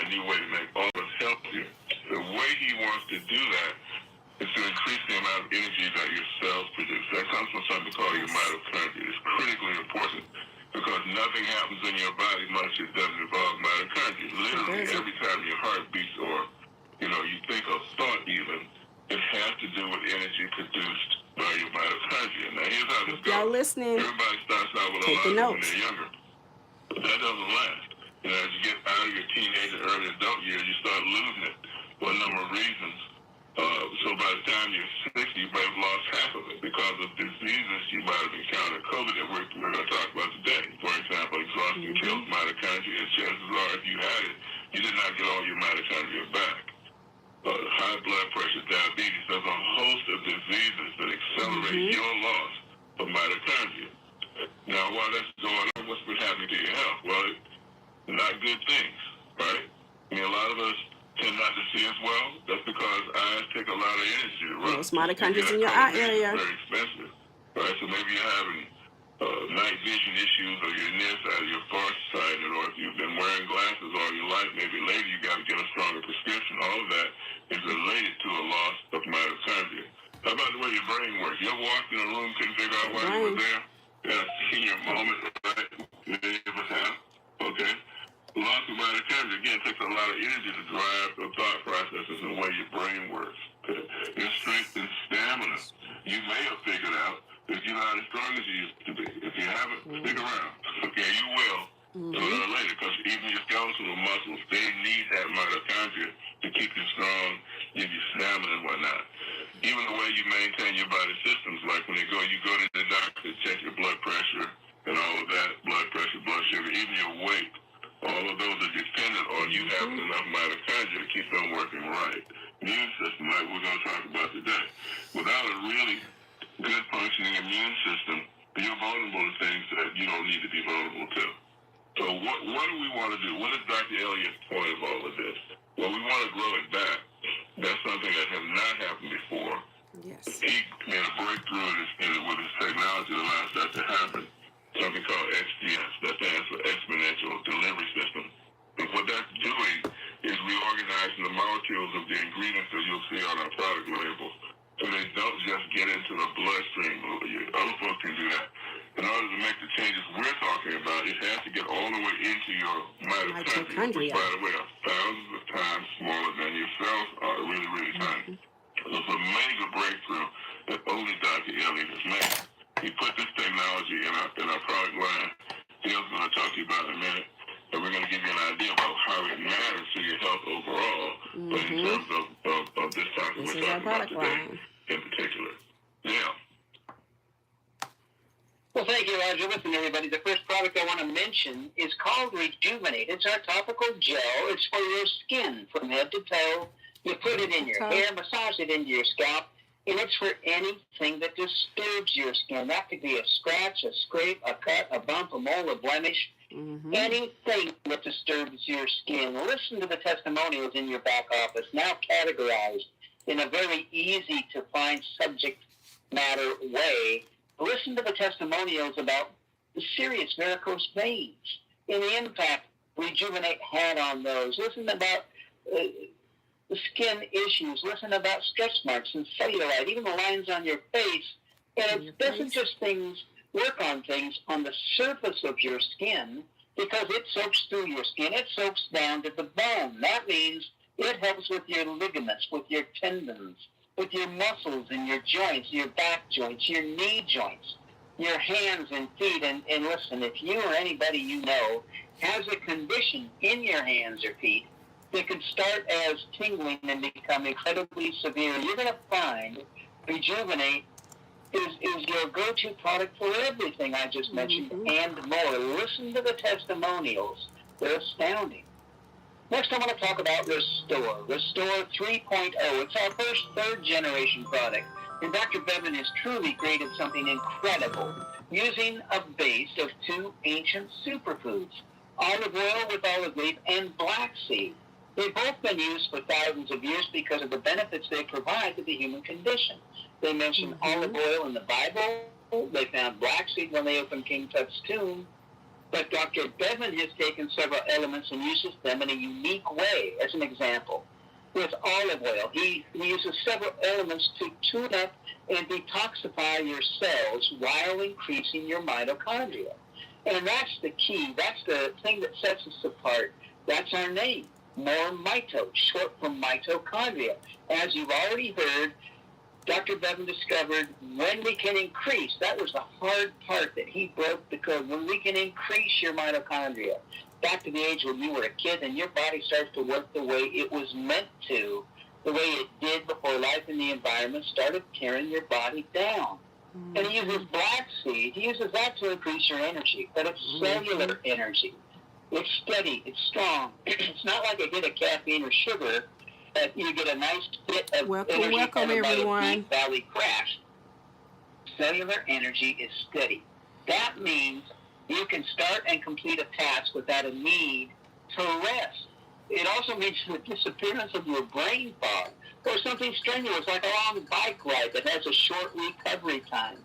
new way to make all of us healthier. The way he wants to do that is to increase the amount of energy that your cells produce. That comes from something called your mitochondria. It's critically important because nothing happens in your body much that doesn't involve mitochondria. Literally, every time your heart beats or, you think of thought even, it has to do with energy produced by your mitochondria. Now, here's how this goes. Y'all listening? Everybody starts out with a lot when they're younger. But that doesn't last. As you get out of your teenage and early adult years, you start losing it for a number of reasons. So by the time you're 60, you might have lost half of it because of diseases you might have encountered. COVID that we're going to talk about today. For example, exhaustion kills mitochondria, and chances are if you had it, you did not get all your mitochondria back. High blood pressure, diabetes, there's a host of diseases that accelerate your loss of mitochondria. Now, while that's going on, what's been happening to your health? Well, not good things, right? A lot of us tend not to see as well. That's because eyes take a lot of energy to run. Those mitochondria in your eye area. Very expensive, right? So maybe you're having night vision issues, or you're nearsighted, you're farsighted, or if you've been wearing glasses all your life, maybe later you got to get a stronger prescription. All of that is related to a loss of mitochondria. How about the way your brain works? You ever walked in a room, couldn't figure out why you were there? Yeah, senior moment, right? Many of us have. Okay. Loss of mitochondria, again, takes a lot of energy to drive the thought processes and the way your brain works. Okay. Your strength and stamina, you may have figured out that you're not as strong as you used to be. If you haven't, stick around. Okay, you will. Sooner or later, because even your skeletal muscles, they need that mitochondria to keep you strong, give you stamina and whatnot. Even the way you maintain your body systems, like when you go to the doctor to check your blood pressure and all of that, blood pressure, blood sugar, even your weight, all of those are dependent on you having enough mitochondria to keep them working right. Immune system, like we're going to talk about today. Without a really good functioning immune system, you're vulnerable to things that you don't need to be vulnerable to. So what do we want to do? What is Dr. Elliott's point of all of this? Well, we want to grow it back. That's something that has not happened before. Yes. He made a breakthrough with his technology that allows that to happen. Something called XDS. That stands for Exponential Delivery System. And what that's doing is reorganizing the molecules of the ingredients that you'll see on our product labels, so they don't just get into the bloodstream. Other folks can do that. In order to make the changes we're talking about, it has to get all the way into your mitochondria, which, by the way, are thousands of times smaller than your cells are, really, really tiny. So it's a major breakthrough that only Dr. Elliott has made. He put this technology in our product line. Dale's going to talk to you about in a minute, and we're going to give you an idea about how it matters to your health overall, but in terms of this topic we're talking about today in particular. Yeah. Well, thank you, Roger. Listen, everybody, the first product I want to mention is called Rejuvenate. It's our topical gel. It's for your skin from head to toe. You put it in your hair, massage it into your scalp, and it's for anything that disturbs your skin. That could be a scratch, a scrape, a cut, a bump, a mole, a blemish, anything that disturbs your skin. Listen to the testimonials in your back office, now categorized in a very easy-to-find subject matter way. Listen to the testimonials about the serious varicose veins and the impact Rejuvenate had on those. Listen about the skin issues. Listen about stretch marks and cellulite, even the lines on your face. And it doesn't just work on things on the surface of your skin, because it soaks through your skin. It soaks down to the bone. That means it helps with your ligaments, with your tendons, with your muscles and your joints, your back joints, your knee joints, your hands and feet. And listen, if you or anybody you know has a condition in your hands or feet that can start as tingling and become incredibly severe, you're going to find Rejuvenate is your go-to product for everything I just mentioned and more. Listen to the testimonials. They're astounding. Next, I want to talk about Restore. Restore 3.0. It's our first third-generation product. And Dr. Bevan has truly created something incredible using a base of two ancient superfoods, olive oil with olive leaf and black seed. They've both been used for thousands of years because of the benefits they provide to the human condition. They mention olive oil in the Bible. They found black seed when they opened King Tut's tomb. But Dr. Bevan has taken several elements and uses them in a unique way. As an example, with olive oil, he uses several elements to tune up and detoxify your cells while increasing your mitochondria. And that's the key. That's the thing that sets us apart. That's our name, more mito, short from mitochondria. As you've already heard, Dr. Bevan discovered when we can increase, that was the hard part that he broke the code, when we can increase your mitochondria back to the age when you were a kid and your body starts to work the way it was meant to, the way it did before life and the environment started tearing your body down. Mm-hmm. And he uses black seed. He uses that to increase your energy, but it's cellular energy. It's steady. It's strong. It's not like I get a caffeine or sugar. You get a nice hit of energy welcome everyone. Valley crash. Cellular energy is steady. That means you can start and complete a task without a need to rest. It also means the disappearance of your brain fog or something strenuous like a long bike ride that has a short recovery time.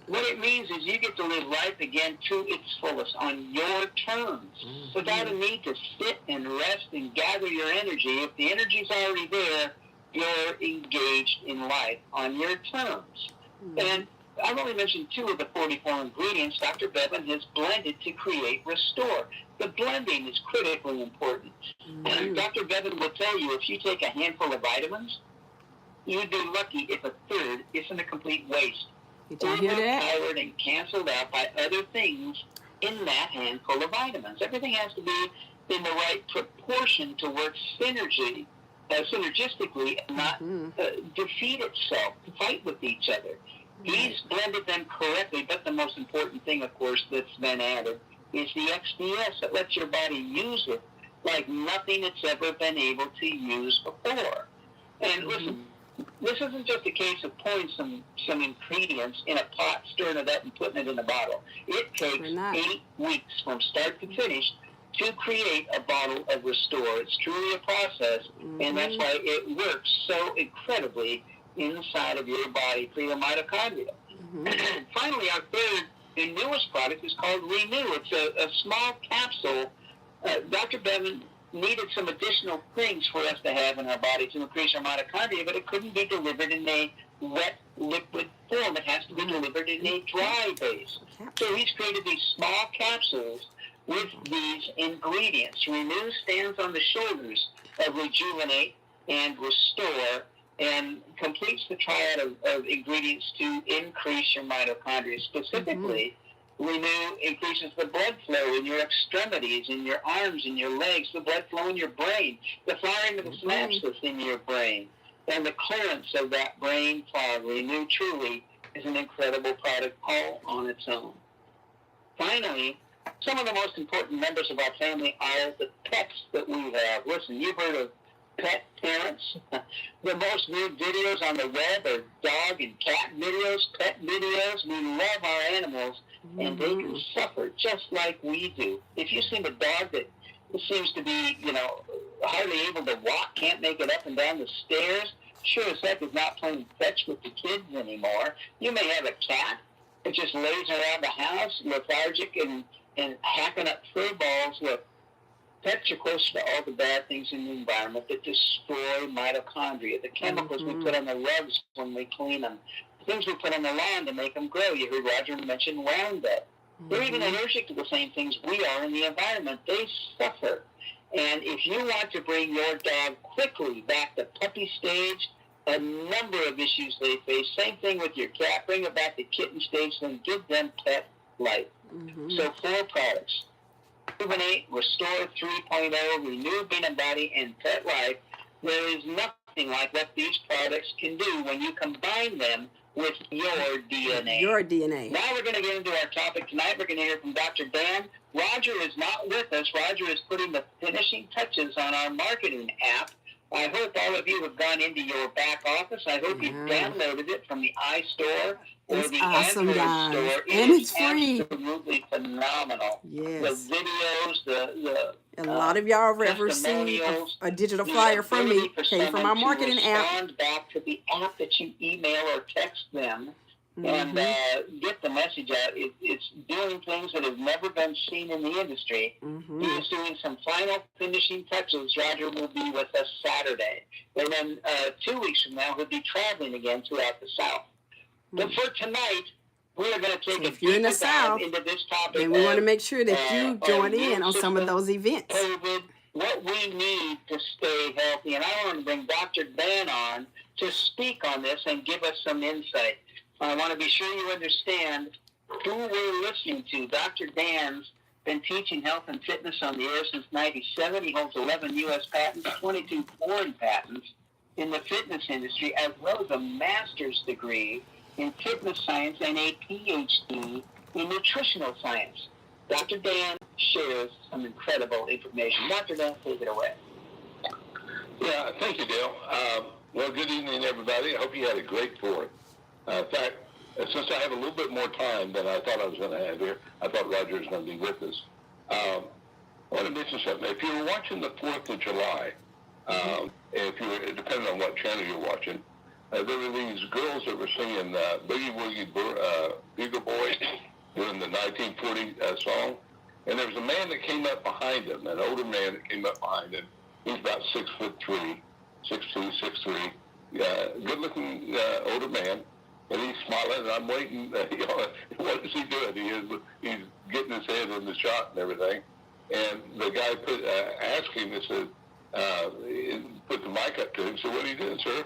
What it means is you get to live life again to its fullest on your terms without a need to sit and rest and gather your energy. If the energy's already there, you're engaged in life on your terms. And I've only mentioned 2 of the 44 ingredients Dr. Bevan has blended to create Restore. The blending is critically important. Dr. Bevan will tell you if you take a handful of vitamins, you'd be lucky if a third isn't a complete waste. Did you hear that? Overpowered and canceled out by other things in that handful of vitamins. Everything has to be in the right proportion to work synergistically and not defeat itself, to fight with each other. He's blended them correctly, but the most important thing, of course, that's been added is the XDS that lets your body use it like nothing it's ever been able to use before. And listen, this isn't just a case of pouring some ingredients in a pot, stirring it up, and putting it in a bottle. It takes 8 weeks from start to finish to create a bottle of Restore. It's truly a process, and that's why it works so incredibly inside of your body for your mitochondria. Finally, our third and newest product is called Renew. It's a small capsule. Dr. Bevan needed some additional things for us to have in our body to increase our mitochondria, but it couldn't be delivered in a wet liquid form. It has to be delivered in a dry base. So he's created these small capsules with these ingredients. Renew stands on the shoulders of Rejuvenate and Restore and completes the triad of ingredients to increase your mitochondria. Specifically, Renew increases the blood flow in your extremities, in your arms, in your legs, the blood flow in your brain, the firing of the synapses in your brain, and the clearance of that brain fog. Renew truly is an incredible product all on its own. Finally, some of the most important members of our family are the pets that we have. Listen, you've heard of pet parents. The most viewed videos on the web are dog and cat videos, pet videos. We love our animals, and they can suffer just like we do. If you've seen a dog that seems to be, hardly able to walk, can't make it up and down the stairs, sure as heck is not playing fetch with the kids anymore. You may have a cat that just lays around the house, lethargic and hacking up fur balls. Look, pets are close to all the bad things in the environment that destroy mitochondria, the chemicals we put on the rugs when we clean them, the things we put on the lawn to make them grow. You heard Roger mention Roundup. They're even allergic to the same things we are in the environment. They suffer. And if you want to bring your dog quickly back to puppy stage, a number of issues they face. Same thing with your cat. Bring it back to kitten stage, then give them pet life. So 4 products. Rejuvenate, Restore 3.0, Renew, Bean and Body, and Pet Life. There is nothing like what these products can do when you combine them with your DNA. Your DNA. Now we're going to get into our topic tonight. We're going to hear from Dr. Dan. Roger is not with us. Roger is putting the finishing touches on our marketing app. I hope all of you have gone into your back office. I hope you've downloaded it from the iStore or It's the awesome, Android guys. store. And it's free. Absolutely phenomenal. Yes. The videos, And a lot of y'all have ever seen a digital flyer from me. Came from our marketing app. Respond back to the app that you email or text them and get the message out. It's doing things that have never been seen in the industry. He is doing some final finishing touches. Roger will be with us Saturday. And then 2 weeks from now, he'll be traveling again throughout the South. But for tonight, we are going to take a deeper dive into this topic. And we want to make sure that you join in on some of those events. COVID, what we need to stay healthy. And I want to bring Dr. Dan on to speak on this and give us some insight. I want to be sure you understand who we're listening to. Dr. Dan's been teaching health and fitness on the air since '97. He holds 11 U.S. patents, 22 foreign patents in the fitness industry, as well as a master's degree in fitness science and a PhD in nutritional science. Dr. Dan shares some incredible information. Dr. Dan, take it away. Yeah, thank you, Dale. Well, good evening, everybody. I hope you had a great Fourth. In fact, since I have a little bit more time than I thought I was going to have here, I thought Roger was going to be with us. I want to mention something. If you were watching the 4th of July, if you were, depending on what channel you're watching, there were these girls that were singing Boogie Woogie Bugle Boy doing the 1940 song. And there was a man that came up behind him, an older man that came up behind him. He's about 6'3", 6'2", 6'3", good-looking older man. And he's smiling, and I'm waiting. What is he doing? He's getting his head in the shot and everything. And the guy asked him, he said, put the mic up to him, said, what are you doing, sir?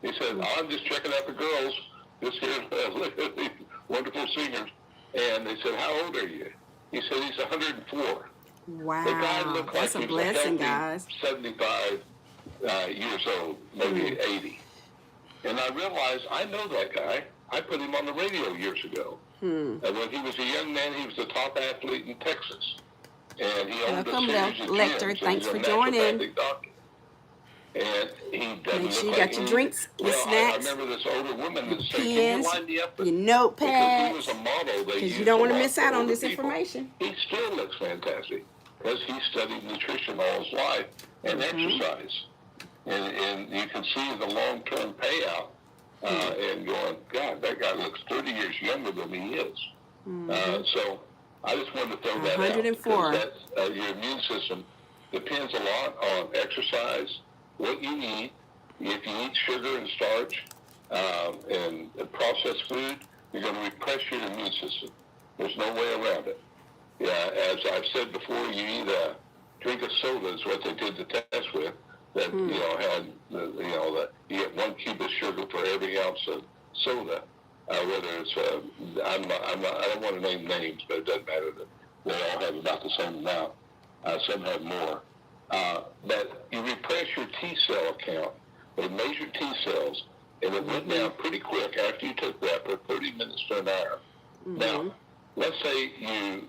He said, I'm just checking out the girls, just here, look at these wonderful singers. And they said, how old are you? He said, he's 104. Wow, the guy looked that's like a he was blessing, a guys. 75 years old, maybe 80. And I realized I know that guy. I put him on the radio years ago. And when he was a young man, he was the top athlete in Texas. And he owned Welcome, a series of Lecter. gyms. Thanks He for was a joining. naturopathic doctor. And he doesn't Make sure look you like got your any- drinks, your well, I snacks, remember this older woman that said, can you pens, line me up with your because he notepads, was a model they because used you don't a want to lot miss for out on older this people. information. He still looks fantastic because he studied nutrition all his life and exercise. And you can see the long-term payout and going, God, that guy looks 30 years younger than he is. So I just wanted to throw that 104. out. Because that, your immune system depends a lot on exercise, what you eat. If you eat sugar and starch and processed food, you're going to repress your immune system. There's no way around it. Yeah, as I've said before, you eat a drink of soda is what they did the test with. That had that you get 1 cube of sugar for every ounce of soda. Whether it's I don't want to name names, but it doesn't matter. They all have about the same amount. Some have more. But you repress your T cell count. They measured T cells, and it went down pretty quick after you took that for 30 minutes to an hour. Now, let's say you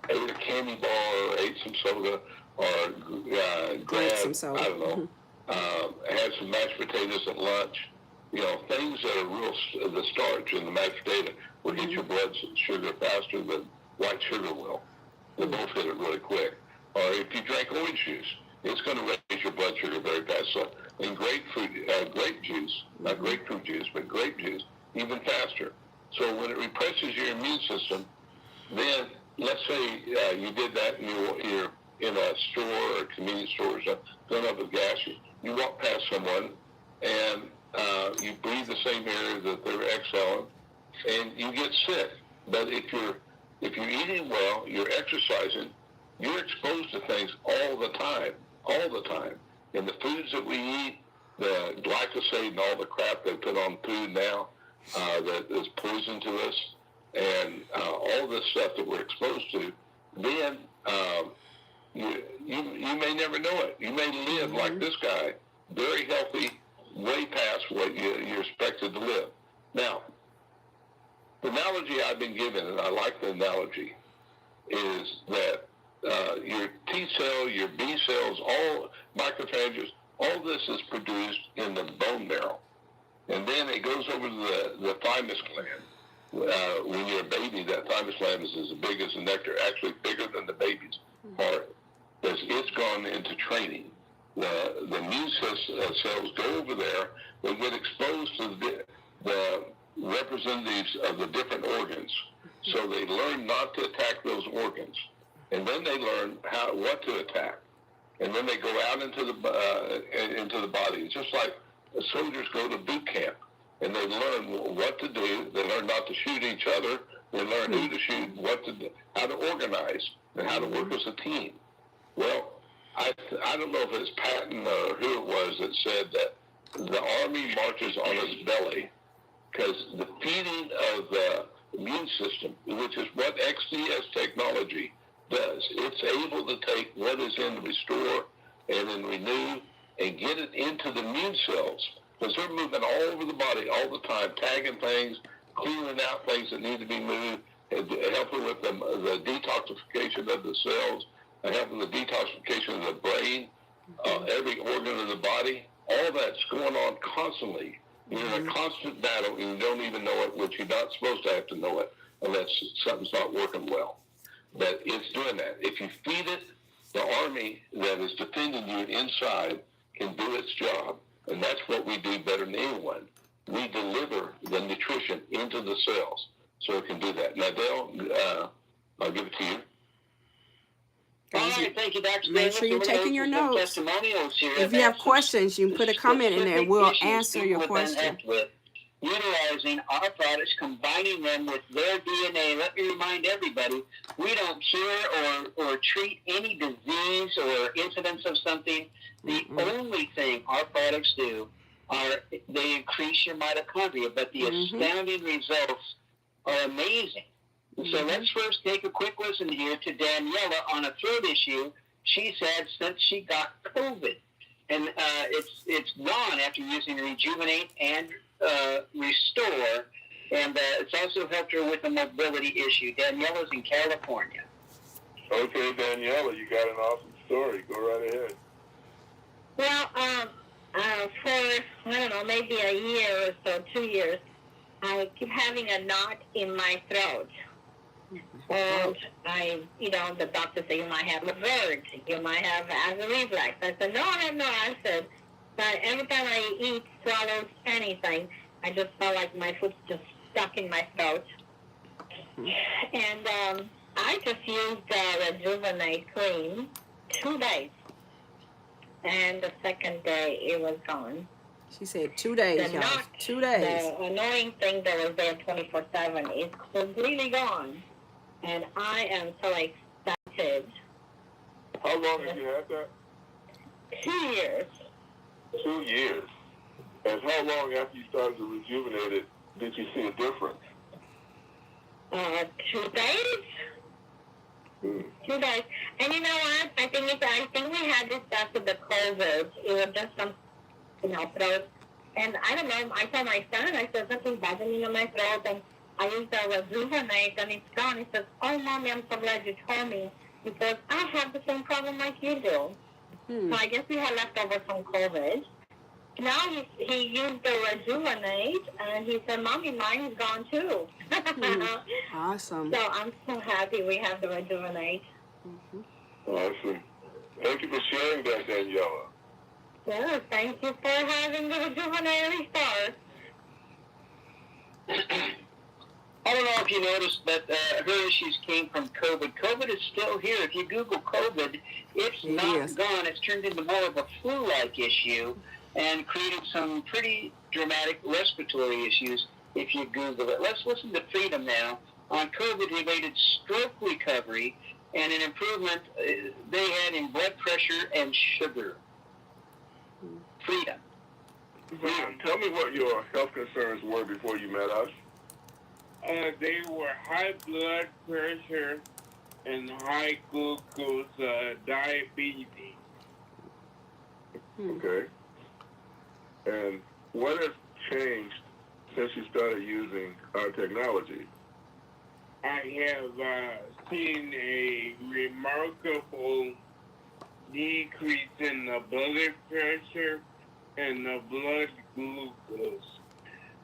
ate a candy bar or ate some soda or grabbed some soda. I don't know, had some mashed potatoes at lunch. Things that are real, the starch in the mashed potato will hit your blood sugar faster than white sugar will. They both hit it really quick. Or if you drank orange juice, it's going to raise your blood sugar very fast. So in grape juice, not grapefruit juice, but grape juice, even faster. So when it represses your immune system, then let's say you did that and you're in a store or a convenience store or something, filling up with gas. You walk past someone and you breathe the same air that they're exhaling, and you get sick. But if you're eating well, you're exercising, you're exposed to things all the time. And the foods that we eat, the glyphosate and all the crap they put on food now that is poison to us, and all this stuff that we're exposed to, then you may never know it. You may live like this guy, very healthy, way past what you're expected to live. Now, the analogy I've been given, and I like the analogy, is that your T cell, your B cells, all microphages, all this is produced in the bone marrow. And then it goes over to the thymus gland. When you're a baby, that thymus gland is as big as the nectar, actually bigger than the baby's heart, because it's gone into training. The immune cells go over there, they get exposed to the representatives of the different organs. So they learn not to attack those organs. And then they learn what to attack. And then they go out into the body. It's just like the soldiers go to boot camp, and they learn what to do. They learn not to shoot each other. They learn who to shoot, what to do, how to organize, and how to work as a team. Well, I don't know if it's Patton or who it was that said that the Army marches on its belly because the feeding of the immune system, which is what XDS technology does. It's able to take what is in Restore and in Renew and get it into the immune cells because they're moving all over the body all the time, tagging things, cleaning out things that need to be moved, and helping with the detoxification of the cells, and helping the detoxification of the brain, every organ of the body. All that's going on constantly. You're in a constant battle and you don't even know it, which you're not supposed to have to know it unless something's not working well. But it's doing that. If you feed it, the army that is defending you inside can do its job. And that's what we do better than anyone. We deliver the nutrition into the cells so it can do that. Now, Dale, I'll give it to you. All right, thank you, Dr. Make sure you're taking your notes. Testimonials here. If you have questions, you can put a comment in there and we'll answer your question. Utilizing our products, combining them with their DNA. Let me remind everybody, we don't cure or treat any disease or incidence of something. The only thing our products do are they increase your mitochondria, but the astounding results are amazing. So let's first take a quick listen here to Daniela on a throat issue. She said since she got COVID, and it's gone after using Rejuvenate and Restore, and it's also helped her with a mobility issue. Daniela's in California. Okay, Daniela, you got an awesome story. Go right ahead. Well, for, I don't know, maybe a year or so, 2 years, I keep having a knot in my throat. And the doctor said, you might have a GERD, you might have acid reflux. I said, no. I said, but every time I eat, swallow anything, I just felt like my foot's just stuck in my throat. And I just used Rejuvenate cream 2 days. And the second day, it was gone. She said 2 days, y'all. 2 days. The annoying thing that was there 24/7 is completely gone. And I am so excited. How long have you had that? 2 years. 2 years. And how long after you started to rejuvenate it did you see a difference? 2 days. 2 days. And you know what? I think we had this after the COVID. It was just some, throat. And I don't know. I told my son, I said, something bothering me in my throat. And I used the Rejuvenate, and it's gone. He says, oh, Mommy, I'm so glad you told me. Because I have the same problem like you do. So I guess we had leftover from COVID. Now he used the Rejuvenate, and he said, Mommy, mine is gone too. Awesome. So I'm so happy we have the Rejuvenate. Awesome. Thank you for sharing that, Daniela. Yeah, thank you for having the Rejuvenate Restore. I don't know if you noticed, but her issues came from COVID. COVID is still here. If you Google COVID, it's not gone. It's turned into more of a flu-like issue and created some pretty dramatic respiratory issues if you Google it. Let's listen to Freedom now on COVID-related stroke recovery and an improvement they had in blood pressure and sugar. Freedom. Freedom, tell me what your health concerns were before you met us. They were high blood pressure and high glucose diabetes. Okay. And what has changed since you started using our technology? I have seen a remarkable decrease in the blood pressure and the blood glucose.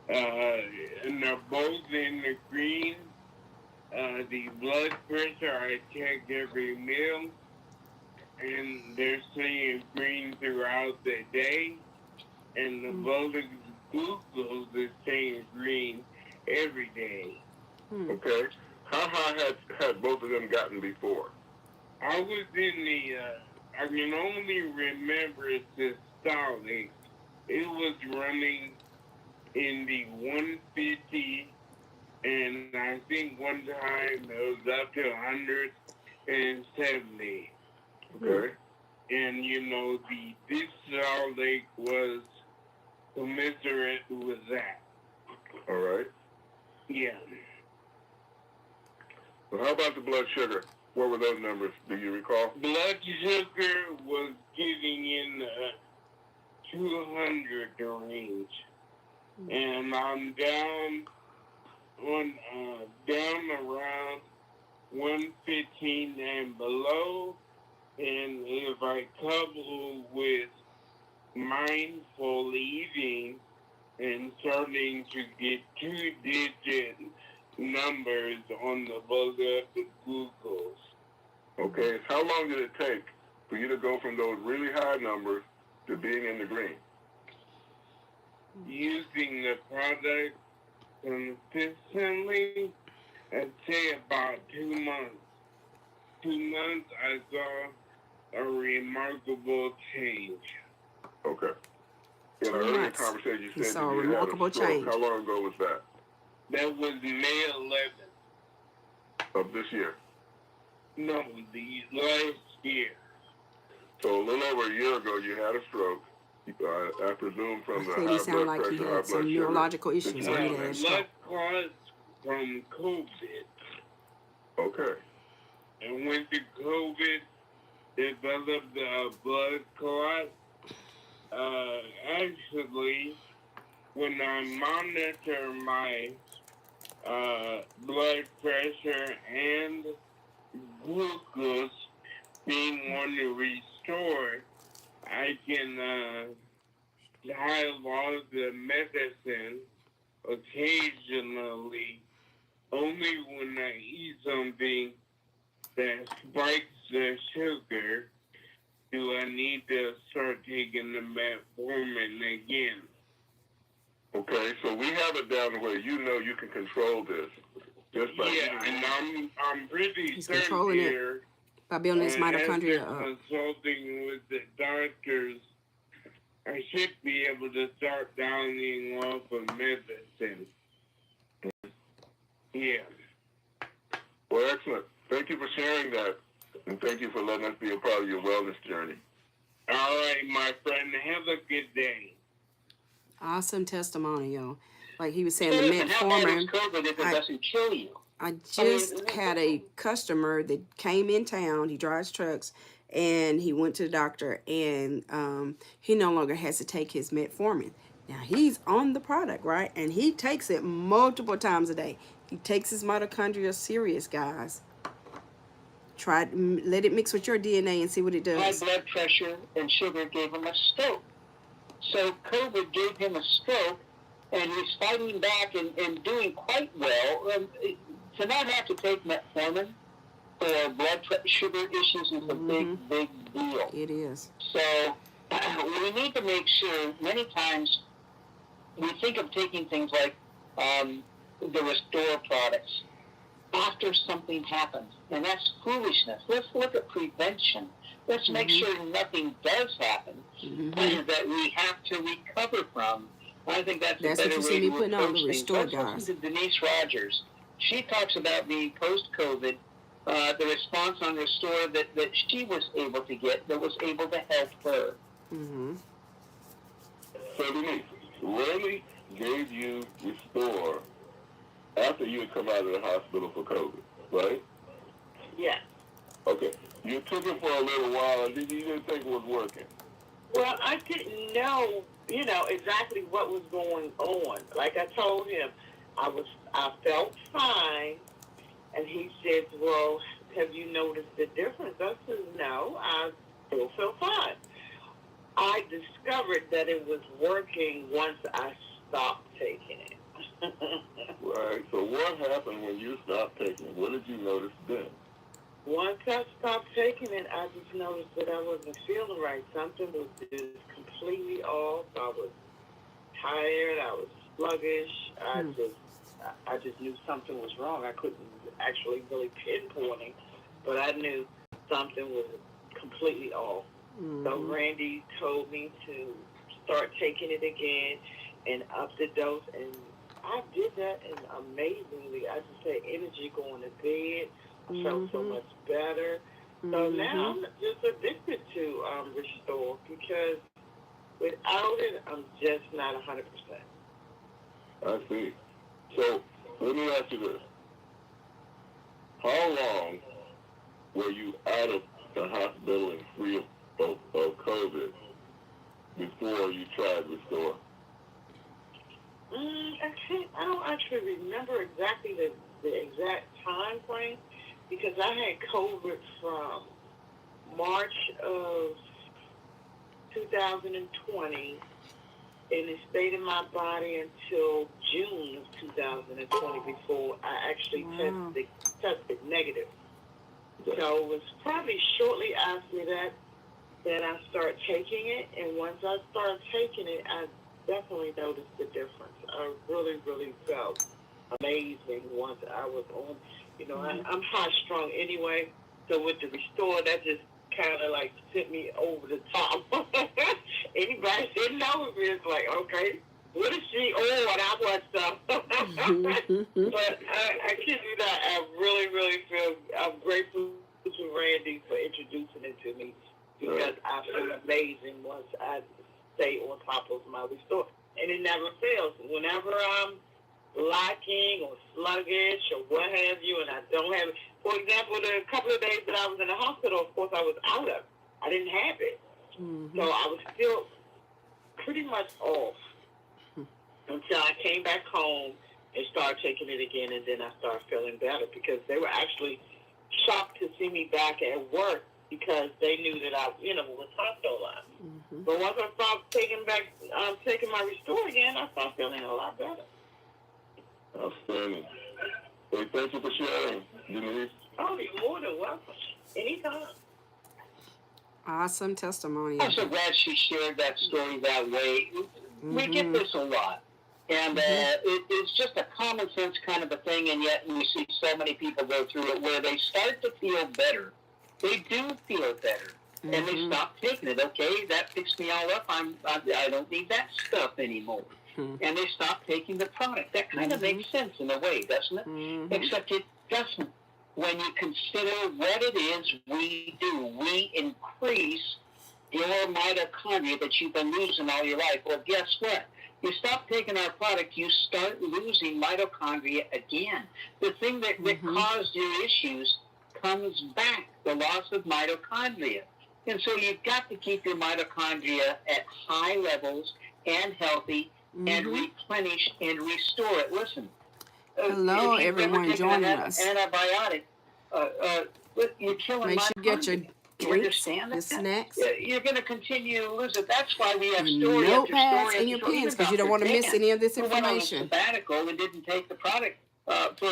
And they're both in the green. The blood pressure I check every meal, and they're staying green throughout the day. And the blood glucose is staying green every day. Okay. How high had both of them gotten before? I was in the, I can only remember systolic. It was running in the 150, and I think one time it was up to 170. Okay. And, you know, the systolic was commensurate with that. All right. Yeah. Well, how about the blood sugar? What were those numbers? Do you recall? Blood sugar was getting in the 200 range. And I'm down around 115 and below. And if I couple with mindful eating and starting to get 2-digit numbers on the blood glucose. Okay. How long did it take for you to go from those really high numbers to being in the green? Using the product consistently, I'd say about 2 months. 2 months, I saw a remarkable change. Okay. In an 2 earlier months. conversation, you He said saw a that you had remarkable a stroke. change. How long ago was that? That was May 11th. Of this year? No, the last year. So a little over a year ago, you had a stroke. I presume from the I think high he sounded blood like he pressure, high had some blood sugar. neurological issues Well, when he had a Blood stroke. clots from COVID. Okay. And when the COVID developed a blood clot, actually, when I monitor my blood pressure and glucose being on the restore, I can dialogue the medicine occasionally, only when I eat something that spikes the sugar do I need to start taking the metformin again. Okay, so we have it down where you know you can control this. Just by Yeah, and I'm pretty He's certain controlling it here, by building his mitochondria after up. consulting with the doctors, I should be able to start downing off of medicine. Yeah. Well, excellent. Thank you for sharing that, and thank you for letting us be a part of your wellness journey. All right, my friend. Have a good day. Awesome testimony, y'all. Like he was saying, So the listen, how bad is metformin. COVID if it doesn't kill you? I just had a customer that came in town. He drives trucks, and he went to the doctor, and he no longer has to take his metformin. Now he's on the product, right? And he takes it multiple times a day. He takes his mitochondria serious, guys. Let it mix with your DNA and see what it High does. blood pressure and sugar gave him a stroke. So COVID gave him a stroke, and he's fighting back and doing quite well. To not have to take metformin for blood sugar issues is a big, big deal. It is. So we need to make sure, many times we think of taking things like the Restore products after something happens, and that's foolishness. Let's look at prevention. Let's make sure nothing does happen that we have to recover from. I think that's a better what you way see me to putting on approach the things. Restore, Let's guys. listen to Denise Rogers. She talks about being post-COVID, the response on Restore that she was able to get that was able to help her. So Denise, Rayleigh gave you Restore after you had come out of the hospital for COVID, right? Yes. Okay. You took it for a little while, and you didn't think it was working. Well, I didn't know, exactly what was going on. Like I told him, I felt fine, and he said, "Well, have you noticed the difference?" I said, "No, I still feel fine." I discovered that it was working once I stopped taking it. Right. So what happened when you stopped taking it? What did you notice then? Once I stopped taking it, I just noticed that I wasn't feeling right. Something was just completely off. I was tired. I was sluggish. I just I just knew something was wrong. I couldn't actually really pinpoint it, but I knew something was completely off. So Randy told me to start taking it again and up the dose, and I did that, and amazingly, I just had energy going to bed. I felt so much better. So now I'm just addicted to Restore, because without it, I'm just not 100%. I see. So let me ask you this: how long were you out of the hospital and free of COVID before you tried Restore? I don't actually remember exactly the exact time frame, because I had COVID from March of 2020, and it stayed in my body until June of 2020 before I actually tested negative. So it was probably shortly after that I started taking it, and once I started taking it, I definitely noticed the difference. I really, really felt amazing once I was on. You know, I'm high strung anyway, so with the Restore, that just kind of like sent me over the top. Anybody didn't know me, it's like, okay, what is she on? I want some. But I kid you not, I really, really feel, I'm grateful to Randy for introducing it to me, because I feel amazing once I stay on top of my Restore. And it never fails. Whenever I'm lacking or sluggish or what have you, and I don't have it. For example, the couple of days that I was in the hospital, of course, I was out of. I didn't have it. So I was still pretty much off until I came back home and started taking it again, and then I started feeling better, because they were actually shocked to see me back at work, because they knew that I, was hospitalized. But once I started taking my Restore again, I started feeling a lot better. Outstanding. Hey, thank you for sharing, Denise. Oh, you're more than welcome. Anytime. Awesome testimony. I'm so glad she shared that story that way. We get this a lot. And it's just a common sense kind of a thing, and yet we see so many people go through it where they start to feel better. They do feel better. And they stop taking it. Okay, that fixed me all up. I don't need that stuff anymore. And they stop taking the product. That kind of makes sense in a way, doesn't it? Except it doesn't. When you consider what it is we do, we increase your mitochondria that you've been losing all your life. Well, guess what? You stop taking our product, you start losing mitochondria again. The thing that caused your issues comes back, the loss of mitochondria. And so you've got to keep your mitochondria at high levels and healthy and replenish and restore it. Listen. Hello, everyone joining us. Antibiotic. You're killing Make sure you get your drinks, your snacks, you're going to continue to lose it. That's why we have your story after notepads, story and your after story. pens, because you don't want to miss any of this information. Went on a sabbatical and didn't take the product for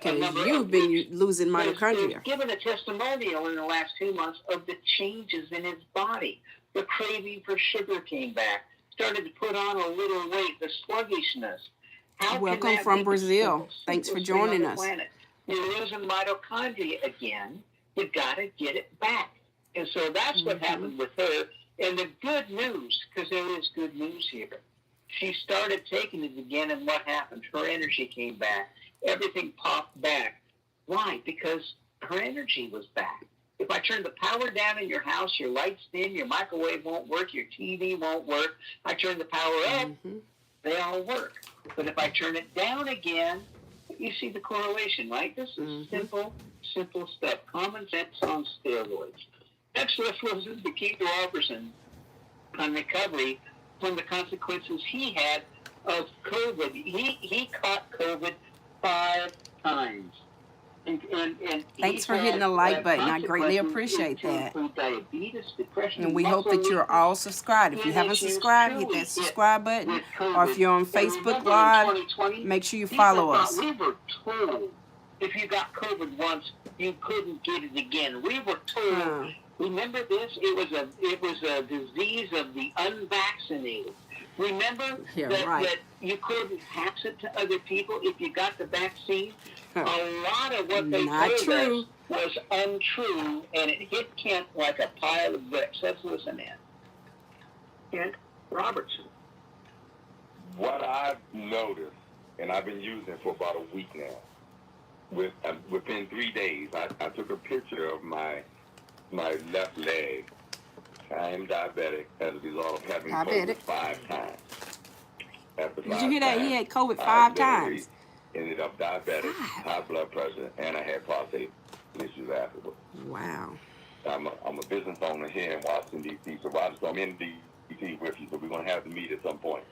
a number you've of been weeks. losing mitochondria. He's given a testimonial in the last 2 months of the changes in his body. The craving for sugar came back. Started to put on a little weight. The sluggishness. Welcome from Brazil. Thanks for joining us. You're losing mitochondria again. You've got to get it back. And so that's what happened with her. And the good news, because there is good news here, she started taking it again, and what happened? Her energy came back. Everything popped back. Why? Because her energy was back. If I turn the power down in your house, your lights dim, your microwave won't work, your TV won't work. I turn the power up, they all work. But if I turn it down again, you see the correlation, right? This is simple stuff. Common sense on steroids. Next, let's listen to Keith Robertson on recovery from the consequences he had of COVID. He caught COVID 5 times. And thanks for hitting the like button. I greatly appreciate that. And we hope that you're all subscribed. If you haven't subscribed, hit that subscribe button. Or if you're on Facebook Live, make sure you follow us. We were told if you got COVID once, you couldn't get it again. We were told. Remember this? It was a disease of the unvaccinated. Remember Yeah, that, right. that you couldn't pass it to other people if you got the vaccine? Huh. A lot of what they Not told true. us was untrue, and it hit Kent like a pile of bricks. Let's listen in. Kent Robertson. What I've noticed, and I've been using it for about a week now, within 3 days, I took a picture of my left leg. I am diabetic as a result of having Diabetic. COVID 5 times. After Did 5 you hear that? He times, had COVID I 5 literally times. ended up diabetic, 5. high blood pressure, and I had prostate issues afterwards. Wow. I'm a business owner here in Washington, D.C., so I'm in D.C. with you, so we're going to have to meet at some point.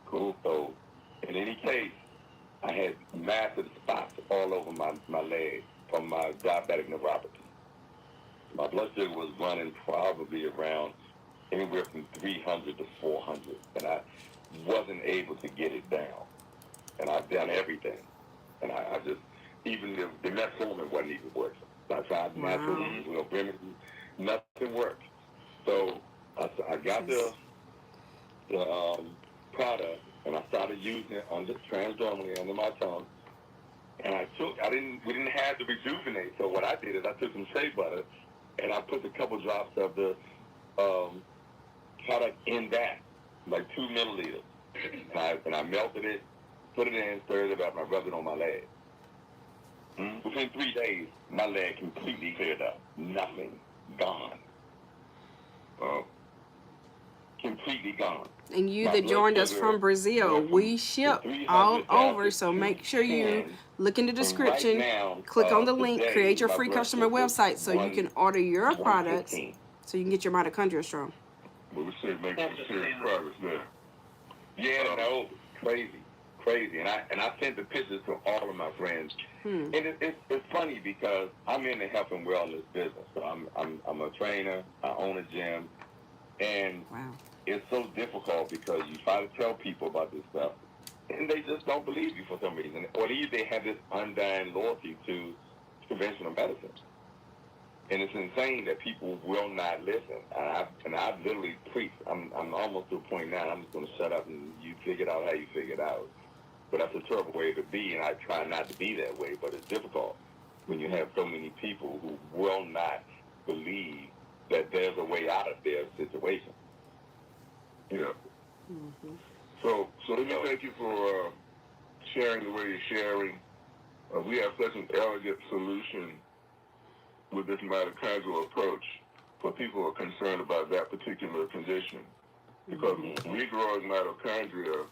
Cool. So, in any case, I had massive spots all over my leg from my diabetic neuropathy. My blood sugar was running probably around anywhere from 300 to 400, and I wasn't able to get it down. And I've done everything, and I just, even the metformin wasn't even working. So I tried natural, remedies, nothing worked. So I got the product, and I started using it transdermally under my tongue. And we didn't have the Rejuvenate. So what I did is I took some shea butter, and I put a couple drops of the product in that, like 2 milliliters. And I melted it, put it in, stirred it up, and I rubbed it on my leg. Within 3 days, my leg completely cleared up. Nothing. Gone. Completely gone. And you My that blood joined us sugar from Brazil, went from we ship 300 all down over. to So make sure you 210. look in the description, Right now, click on the link, today, create your my free blood customer sugar is website so you can order your products 115. so you can get your mitochondria strong. But we're still making some serious progress there. Yeah, no, crazy. And I sent the pictures to all of my friends. And it's funny because I'm in the health and wellness business. So I'm a trainer. I own a gym, and Wow. it's so difficult because you try to tell people about this stuff, and they just don't believe you for some reason, or they have this undying loyalty to conventional medicine. And it's insane that people will not listen. And I've literally preached. I'm almost to a point now. I'm just going to shut up and you figure it out how you figure it out. But that's a terrible way to be, and I try not to be that way. But it's difficult when you have so many people who will not believe that there's a way out of their situation. Yeah. So let me thank you for sharing the way you're sharing. We have such an elegant solution with this mitochondrial approach for people who are concerned about that particular condition. Because regrowing mitochondria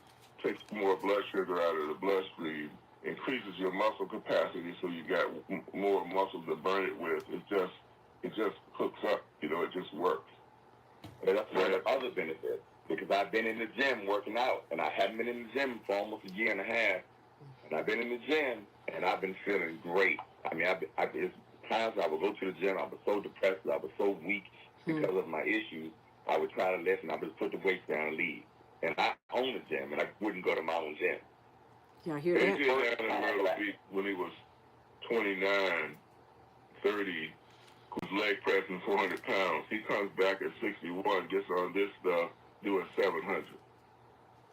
takes more blood sugar out of the bloodstream, increases your muscle capacity so you got more muscle to burn it with. It just hooks up, it just works. And that's one of the other benefits, because I've been in the gym working out, and I haven't been in the gym for almost a year and a half. And I've been in the gym, and I've been feeling great. I mean, it's times I would go to the gym, I was so depressed, I was so weak because of my issues. I would try to listen, I would just put the weights down and leave. And I own a gym, and I wouldn't go to my own gym. Y'all hear He that? did that in Myrtle Beach when he was 29, 30, was leg pressing 400 pounds. He comes back at 61, gets on this stuff, doing 700.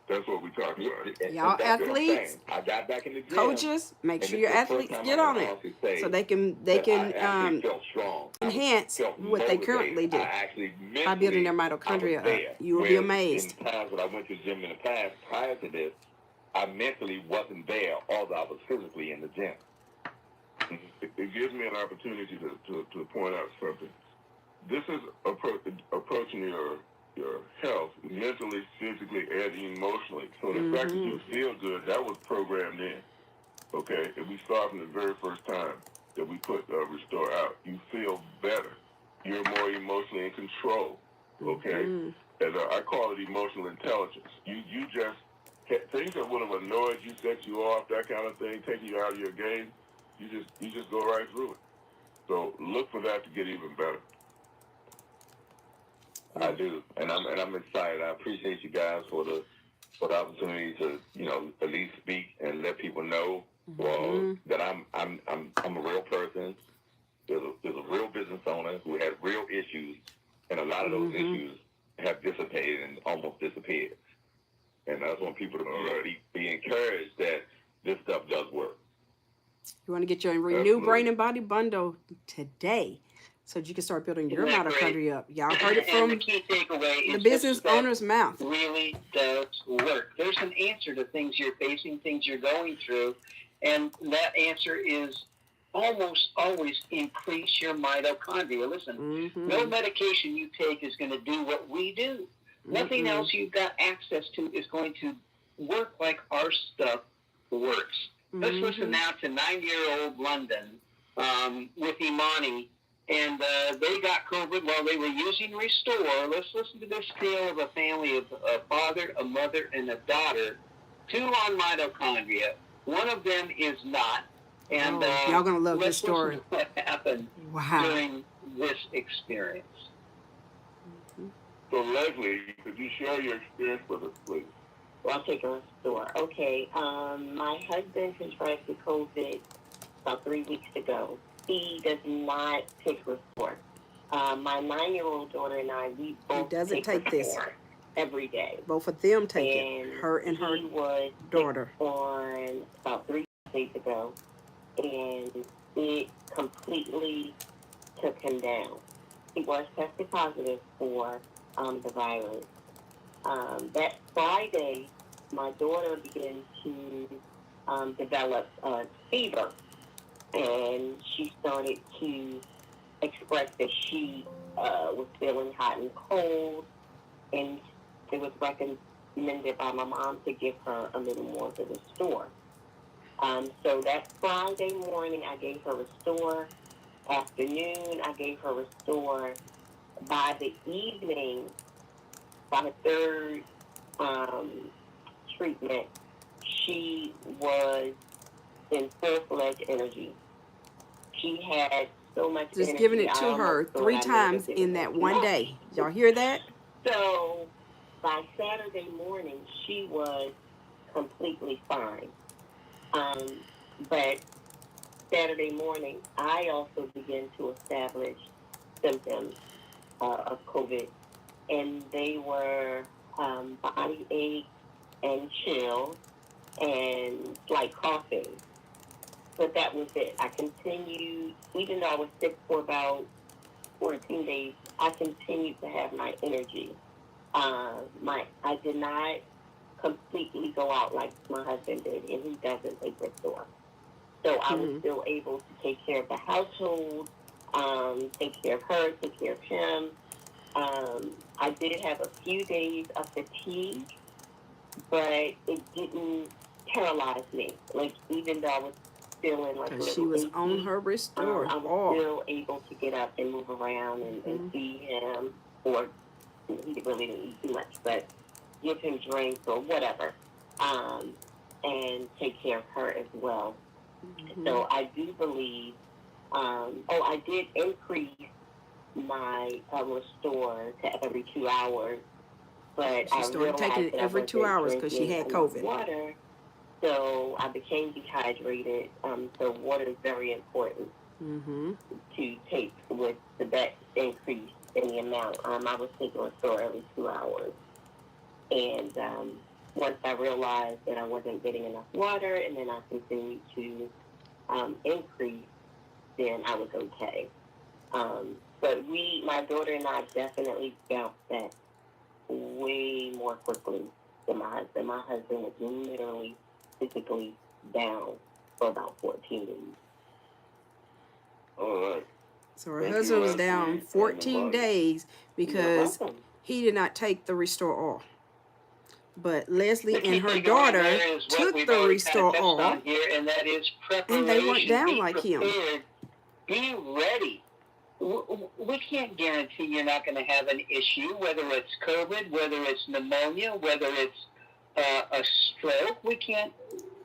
That's what we talking about. Y'all That's what I'm saying. athletes, I got back in the gym. coaches, make and sure this your is the first athletes time get I on can it honestly say so they can that I actually felt strong. enhance felt what they currently motivated. do I actually by building their mentally, I was mitochondria there. up. You will be Whereas amazed. In times when I went to the gym in the past, prior to this, I mentally wasn't there, although I was physically in the gym. It gives me an opportunity to point out something. This is approaching your health mentally, physically, and emotionally. So the fact that you feel good, that was programmed in. Okay, and we start from the very first time that we put Restore out. You feel better. You're more emotionally in control. Okay, and I call it emotional intelligence. You just things that would have annoyed you, set you off, that kind of thing, taking you out of your game. You just go right through it. So look for that to get even better. I do, and I'm excited. I appreciate you guys for the opportunity to at least speak and let people know that I'm a real person. There's a real business owner who has real issues, and a lot of those issues have dissipated and almost disappeared. And I just want people to be encouraged that this stuff does work. You want to get your Renew Absolutely. Brain and Body bundle today so that you can start building your Isn't that great? mitochondria up. Y'all heard it And the from key takeaway is the business that owner's mouth. really does work. There's an answer to things you're facing, things you're going through, and that answer is almost always increase your mitochondria. Listen, no medication you take is going to do what we do. Nothing else you've got access to is going to work like our stuff works. Let's listen now to 9-year-old London with Imani, and they got COVID while they were using Restore. Let's listen to this tale of a family of a father, a mother, and a daughter, 2 on mitochondria. One of them is not. And y'all gonna love this let's story. listen to what happened during this experience. So, Leslie, could you share your experience with us, please? Well, I'll take a store. Okay. My husband contracted COVID about 3 weeks ago. He does not take Restore. My 9-year-old daughter and I, we both doesn't take this. Restore every day. Both of them take it. Her and her he was daughter. On about 3 days ago, and it completely took him down. He was tested positive for the virus. That Friday, my daughter began to develop fever, and she started to express that she was feeling hot and cold, and it was recommended by my mom to give her a little more of the Restore. So that Friday morning, I gave her Restore. Afternoon, I gave her Restore. By the evening, by the third treatment, she was in full-fledged energy. She had so much energy. Just giving it to her 3 times in that one day. Y'all hear that? So by Saturday morning, she was completely fine. But Saturday morning, I also began to establish symptoms of COVID, and they were body ache and chill and slight coughing. But that was it. I continued, even though I was sick for about 14 days, I continued to have my energy. I did not completely go out like my husband did, and he doesn't take Restore. So I was still able to take care of the household, take care of her, take care of him. I did have a few days of fatigue, but it didn't paralyze me. Like, even though I was feeling like a She little was achy, on her Restore. I was still able to get up and move around and feed him, or he really didn't eat too much, but give him drinks or whatever, and take care of her as well. So I do believe, I did increase my Restore to every 2 hours, but She started taking it every 2 hours because she had COVID. Water, so I became dehydrated. So water is very important to take with that increase in the amount. I was taking Restore every 2 hours, and once I realized that I wasn't getting enough water, and then I continued to increase, then I was okay. But my daughter and I definitely bounced back way more quickly than my husband. My husband was literally physically down for about 14 days. All right. So her husband was down 14 days because he did not take the Restore All. But Leslie and her daughter took the Restore All, here, and that is preparation. and they weren't down like him. Be ready. We can't guarantee you're not going to have an issue, whether it's COVID, whether it's pneumonia, whether it's a stroke. We can't.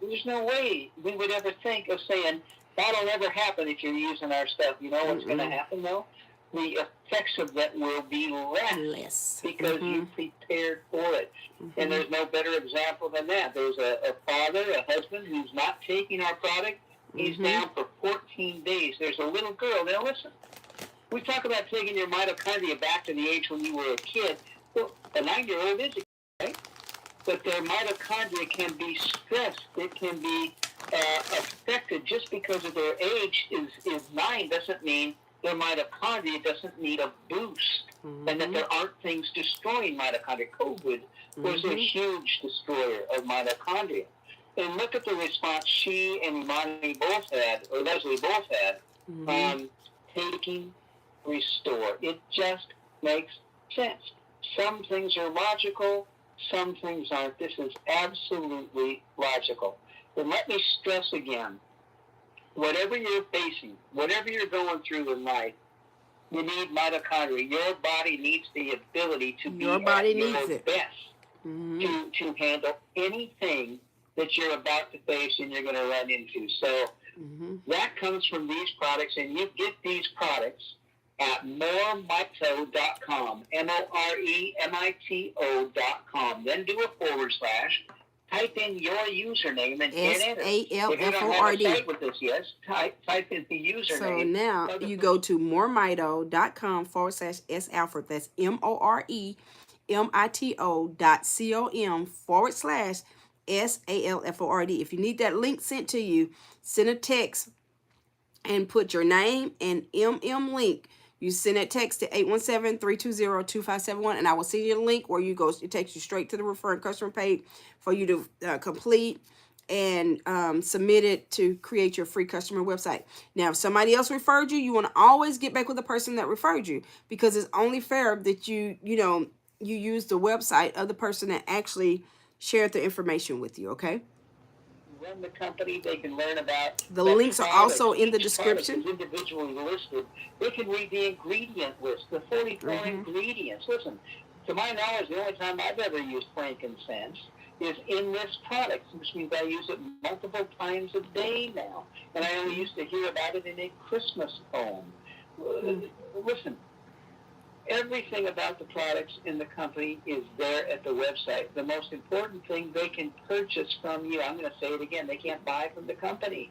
There's no way we would ever think of saying that'll never happen if you're using our stuff. You know what's going to happen, though? The effects of that will be less because you prepared for it. And there's no better example than that. There's a father, a husband who's not taking our product. He's down for 14 days. There's a little girl. Now listen, we talk about taking your mitochondria back to the age when you were a kid. Well, a 9-year-old is a kid, right? but their mitochondria can be stressed. It can be affected. Just because of their age is 9 doesn't mean their mitochondria doesn't need a boost, and that there aren't things destroying mitochondria. COVID was a huge destroyer of mitochondria. And look at the response she and Imani both had, or Leslie both had, on taking Restore. It just makes sense. Some things are logical, some things aren't. This is absolutely logical. And let me stress again, whatever you're facing, whatever you're going through in life, you need mitochondria. Your body needs the ability to be at your best to handle anything that you're about to face and you're going to run into. So that comes from these products, and you get these products at moremito.com, moremito.com. Then do a / type in your username and hit enter. If you don't have a site with this yet, type in the username. So now you go to moremito.com / Alfred. That's moremito.com /SALFORD. If you need that link sent to you, send a text and put your name and link. You send that text to 817-320-2571, and I will send you the link where you go. It takes you straight to the referring customer page for you to complete and submit it to create your free customer website. Now, if somebody else referred you, you want to always get back with the person that referred you, because it's only fair that you use the website of the person that actually shared the information with you, okay? Run the company, they can learn about the links are also in the description. Individually listed. They can read the ingredient list, the 44 ingredients. Listen, to my knowledge, the only time I've ever used frankincense is in this product, which means I use it multiple times a day now, and I only used to hear about it in a Christmas poem. Listen, everything about the products in the company is there at the website. The most important thing they can purchase from you, I'm going to say it again, they can't buy from the company.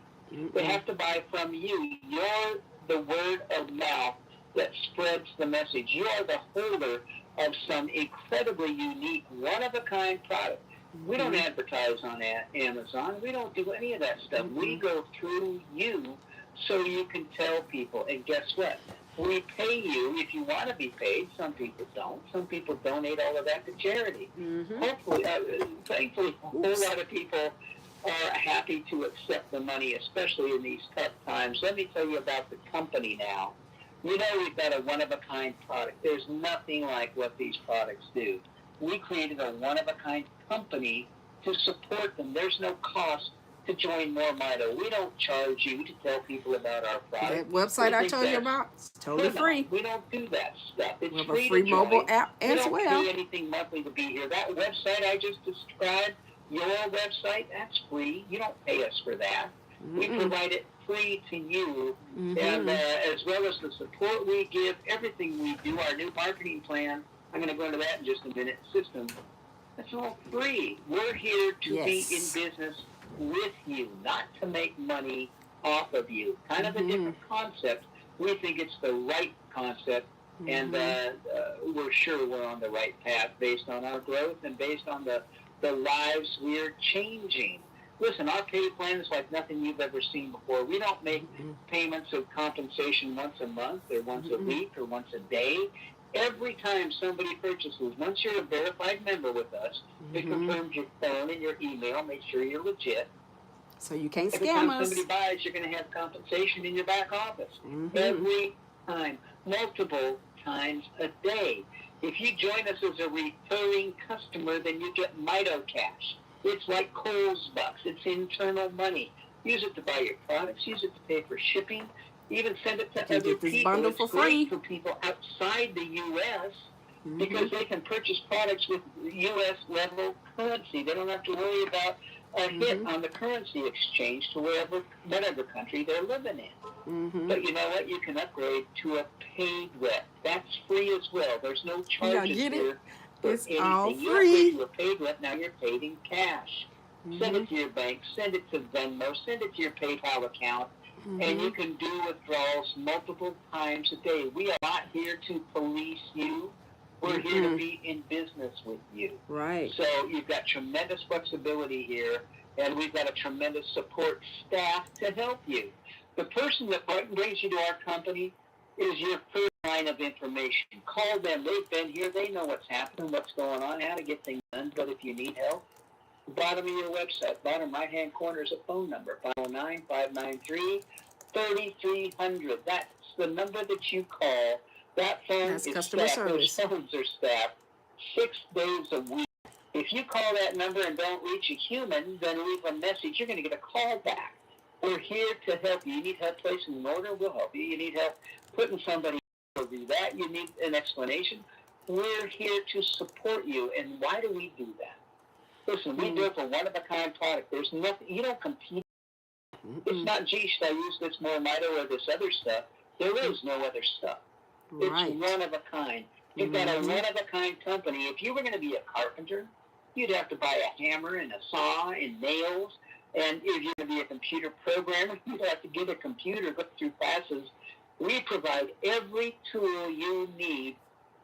They have to buy from you. You're the word of mouth that spreads the message. You are the holder of some incredibly unique, one-of-a-kind product. We don't advertise on Amazon. We don't do any of that stuff. We go through you so you can tell people. And guess what? We pay you if you want to be paid. Some people don't. Some people donate all of that to charity. Hopefully, thankfully, a whole lot of people are happy to accept the money, especially in these tough times. Let me tell you about the company now. You know, we've got a one-of-a-kind product. There's nothing like what these products do. We created a one-of-a-kind company to support them. There's no cost to join More Mito. We don't charge you to tell people about our product. That website I told you about, it's totally free. We don't do that stuff. It's we have free a free mobile app as well. We don't pay anything monthly to be here. That website I just described, your website, that's free. You don't pay us for that. We provide it free to you, and as well as the support we give, everything we do, our new marketing plan, I'm going to go into that in just a minute, system, that's all free. We're here to be in business with you, not to make money off of you. Kind of a different concept. We think it's the right concept, and we're sure we're on the right path based on our growth and based on the lives we're changing. Listen, our pay plan is like nothing you've ever seen before. We don't make payments of compensation once a month or once a week or once a day. Every time somebody purchases, once you're a verified member with us, it confirms your phone and your email, make sure you're legit. So you can't Every scam time us. somebody buys, you're going to have compensation in your back office. Every time, multiple times a day. If you join us as a recurring customer, then you get MitoCash. It's like Kohl's Bucks. It's internal money. Use it to buy your products. Use it to pay for shipping. Even send it to other people. Bundle it's for great free for people outside the U.S. Because they can purchase products with U.S. level currency. They don't have to worry about a hit on the currency exchange to whatever country they're living in. But you know what? You can upgrade to a paid rep. That's free as well. There's no charges here. It's anything. all You free. upgrade to a paid rep, now you're paid in cash. Send it to your bank, send it to Venmo, send it to your PayPal account, and you can do withdrawals multiple times a day. We are not here to police you. We're here to be in business with you. Right. So you've got tremendous flexibility here, and we've got a tremendous support staff to help you. The person that brings you to our company is your first line of information. Call them. They've been here. They know what's happening, what's going on, how to get things done. But if you need help, bottom of your website, bottom right-hand corner is a phone number, 509-593-3300. That's the number that you call. That phone That's is customer staffed. service. Those phones are staffed 6 days a week. If you call that number and don't reach a human, then leave a message. You're going to get a call back. We're here to help you. You need help placing an order, we'll help you. You need help putting somebody to do that. You need an explanation. We're here to support you. And why do we do that? Listen, we do it for one-of-a-kind product. There's nothing, you don't compete. It's not, gee, should I use this Mito or this other stuff? There is no other stuff. Right. It's one of a kind. You've got a one-of-a-kind company. If you were going to be a carpenter, you'd have to buy a hammer and a saw and nails. And if you're going to be a computer programmer, you'd have to get a computer, go through classes. We provide every tool you need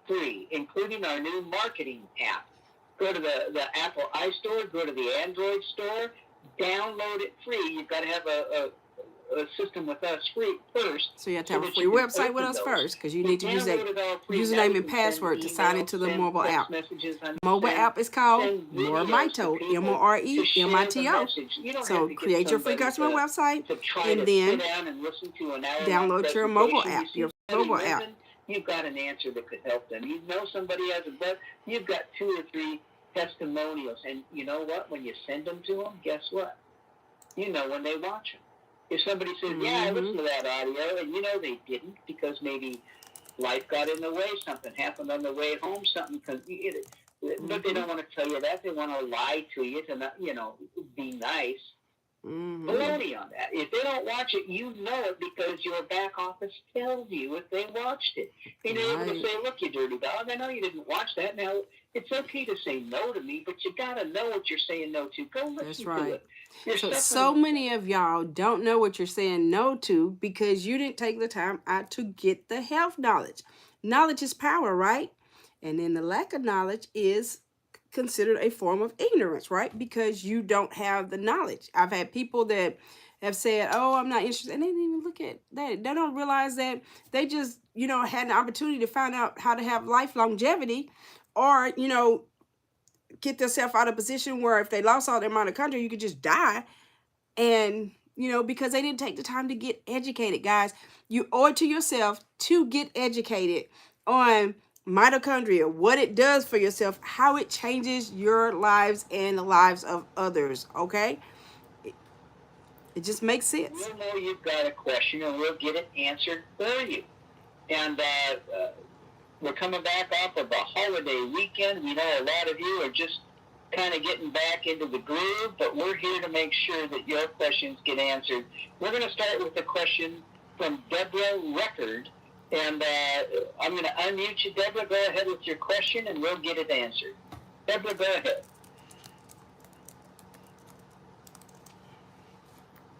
free, including our new marketing app. Go to the Apple iStore, go to the Android store, download it free. You've got to have a system with us free first. So you have to have a free website with us first, because you need to use that username and password to sign into the mobile app. Mobile app is called More Mito, MOREMITO. So create your free customer website and then download your mobile app, your mobile app. You've got an answer that could help them. You know somebody has a bug, you've got 2 or 3 testimonials. And you know what? When you send them to them, guess what? You know when they watch them. If somebody says, yeah, I listened to that audio, and you know they didn't because maybe life got in the way, something happened on the way home, something, but they don't want to tell you that. They want to lie to you to not, be nice. Baloney on that. If they don't watch it, you know it because your back office tells you if they watched it. And you're able to say, look, you dirty dog, I know you didn't watch that. Now, it's okay to say no to me, but you got to know what you're saying no to. Go listen to it. So many of y'all don't know what you're saying no to because you didn't take the time out to get the health knowledge. Knowledge is power, right? And then the lack of knowledge is considered a form of ignorance, right? Because you don't have the knowledge. I've had people that have said, oh, I'm not interested. And they didn't even look at that. They don't realize that they just, had an opportunity to find out how to have life longevity or, get themselves out of a position where if they lost all their mitochondria, you could just die. And, because they didn't take the time to get educated, guys. You owe it to yourself to get educated on mitochondria, what it does for yourself, how it changes your lives and the lives of others, okay? It just makes sense. We'll know you've got a question and we'll get it answered for you. And we're coming back off of a holiday weekend. We know a lot of you are just kind of getting back into the groove, but we're here to make sure that your questions get answered. We're going to start with a question from Deborah Record. And I'm going to unmute you, Deborah. Go ahead with your question, and we'll get it answered. Deborah, go ahead.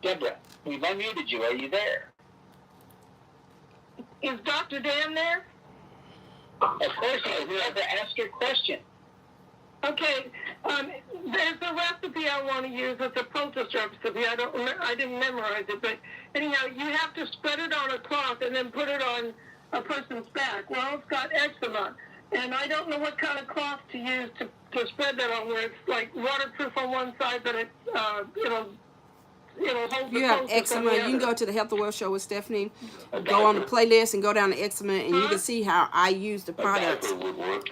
Deborah, we've unmuted you. Are you there? Is Dr. Dan there? Of course, Deborah, ask your question. Okay, there's a recipe I want to use. It's a poultice recipe. I didn't memorize it, but anyhow, you have to spread it on a cloth and then put it on a person's back. Well, it's got eczema, and I don't know what kind of cloth to use to spread that on, where it's like waterproof on one side, but it's hold if you have eczema, you can go to the Health and Wealth Show with Stephanie, go on the playlist and go down to eczema, and you can see how I use the products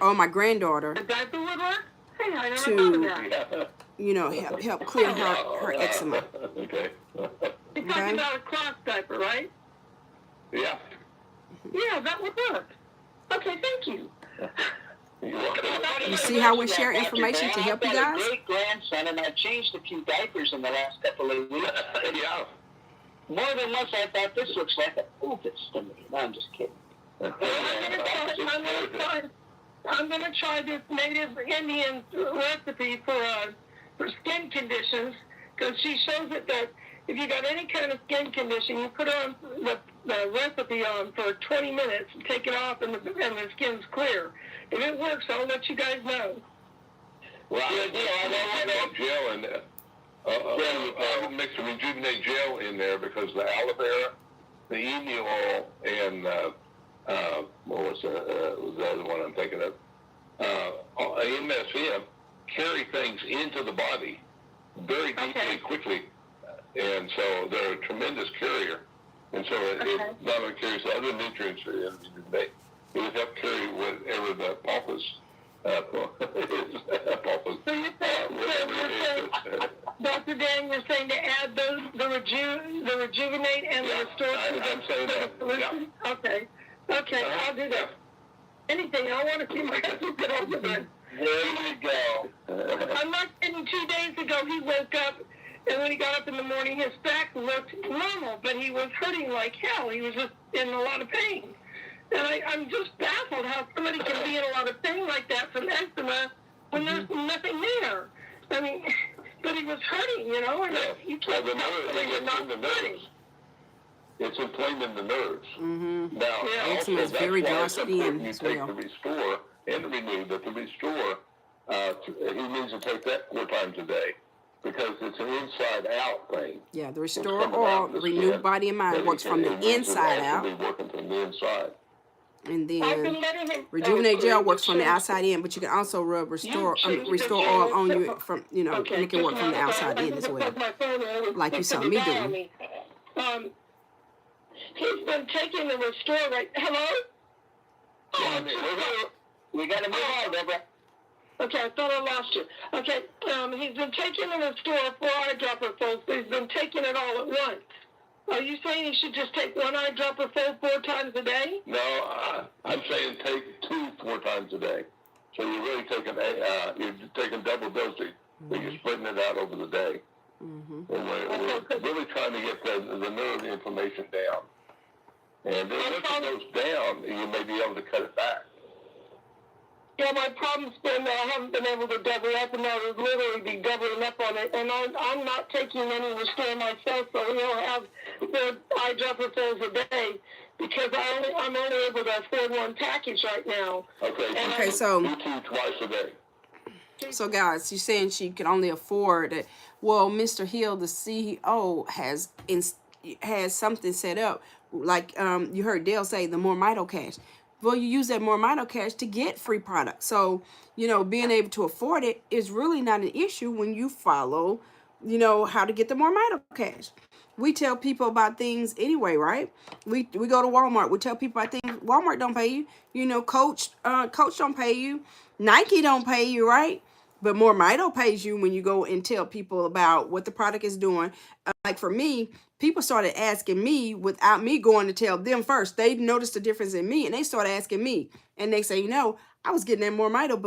on my granddaughter a diaper would work? Hey, I never thought of that. help clear her eczema. Okay. You're talking about a cloth diaper, right? Yeah. Yeah, that would work. Okay, thank you. You see how we share information to help you guys? I've got a great-grandson, and I've changed a few diapers in the last couple of weeks. Yeah. More than once, I thought this looks like a poultice to me. No, I'm just kidding. I'm going to try this native Indian recipe for skin conditions, because she shows it that if you got any kind of skin condition, you put on the recipe on for 20 minutes, take it off, and the skin's clear. If it works, I'll let you guys know. Well, I know gel in there. I would mix the Rejuvenate gel in there because the aloe vera, the emu oil, and what was the other one I'm thinking of? MSM carry things into the body very deeply, quickly, and so they're a tremendous carrier. And so it not only carries the other nutrients in it would help carry whatever the pulpus Dr. Dan, you're saying to add the Rejuvenate and the Restore I'm saying that. solution? Yeah. Okay, I'll do that. Anything, I want to see my husband get over there. There you go. I'm not kidding. 2 days ago, he woke up, and when he got up in the morning, his back looked normal, but he was hurting like hell. He was just in a lot of pain. And I'm just baffled how somebody can be in a lot of pain like that from eczema when there's nothing there. I mean, but he was hurting, you know, and you can't tell somebody you're not hurting. It's inflaming the nerves. Mm-hmm. Now, eczema is very dry skin you as take well. the Restore and the Renew, but the Restore, he needs to take that 4 times a day because it's an inside-out thing. Yeah, the Restore Oil, Renew Body and Mind works from the inside out. Working from the inside. And then Rejuvenate Gel works from the outside in, but you can also rub Restore Oil on you from, you know, and it can work from the outside in as well, like you saw me doing. He's been taking the Restore right. Hello? We got to move on, Deborah. Okay, I thought I lost you. Okay, he's been taking the Restore 4 eyedropper pills, but he's been taking it all at once. Are you saying he should just take 1 eyedropper pill 4 times a day? No, I'm saying take 2 4 times a day. So you're really taking you're taking double dosage, but you're splitting it out over the day. Mm-hmm. And we're really trying to get the nerve inflammation down. And then once it goes down, you may be able to cut it back. Yeah, my problem's been that I haven't been able to double up, and I would literally be doubling up on it. And I'm not taking any Restore myself, so we'll have 4 eyedropper pills a day because I'm only able to afford 1 package right now. Okay, so do 2 twice a day. So guys, you're saying she can only afford it. Well, Mr. Hill, the CEO, has something set up. Like you heard Dale say, the Mormito Cash. Well, you use that Mormito Cash to get free products. So, you know, being able to afford it is really not an issue when you follow, you know, how to get the Mormito Cash. We tell people about things anyway, right? We go to Walmart. We tell people about things. Walmart don't pay you. You know, Coach don't pay you. Nike don't pay you, right? But Mormito pays you when you go and tell people about what the product is doing. Like for me, people started asking me without me going to tell them first. They noticed the difference in me, and they started asking me. And they say, you know, I was getting that Mormito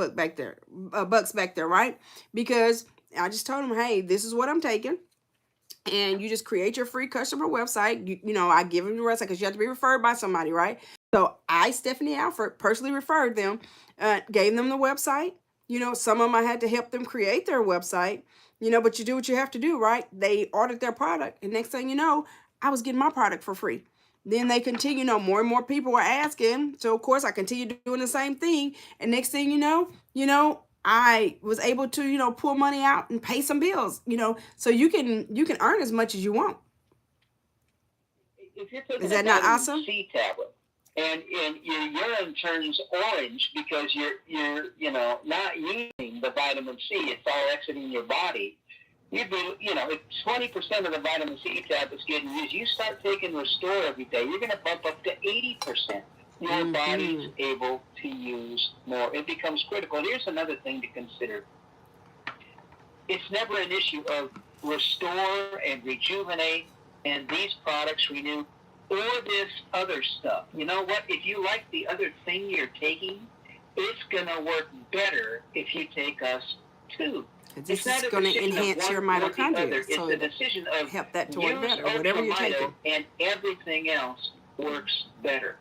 bucks back there, right? Because I just told them, hey, this is what I'm taking. And you just create your free customer website. You know, I give them the website because you have to be referred by somebody, right? So I, Stephanie Alford, personally referred them, gave them the website. You know, some of them I had to help them create their website, you know, but you do what you have to do, right? They ordered their product. And next thing you know, I was getting my product for free. Then they continue, you know, more and more people were asking. So, of course, I continued doing the same thing. And next thing you know, I was able to, you know, pull money out and pay some bills, you know, so you can earn as much as you want. If you're taking Is that not vitamin awesome? C tablet, and your urine turns orange because you're you know not using the vitamin C, it's all exiting your body. You'd be, you know, if 20% of the vitamin C tablets getting used, you start taking Restore every day, you're going to bump up to 80%. Your body's able to use more. It becomes critical. Here's another thing to consider. It's never an issue of Restore and Rejuvenate and these products, Renew, or this other stuff. You know what? If you like the other thing you're taking, it's going to work better if you take us too. This is going to enhance your mitochondria. So it's a decision of help that to work better, whatever you're taking. And everything else works better.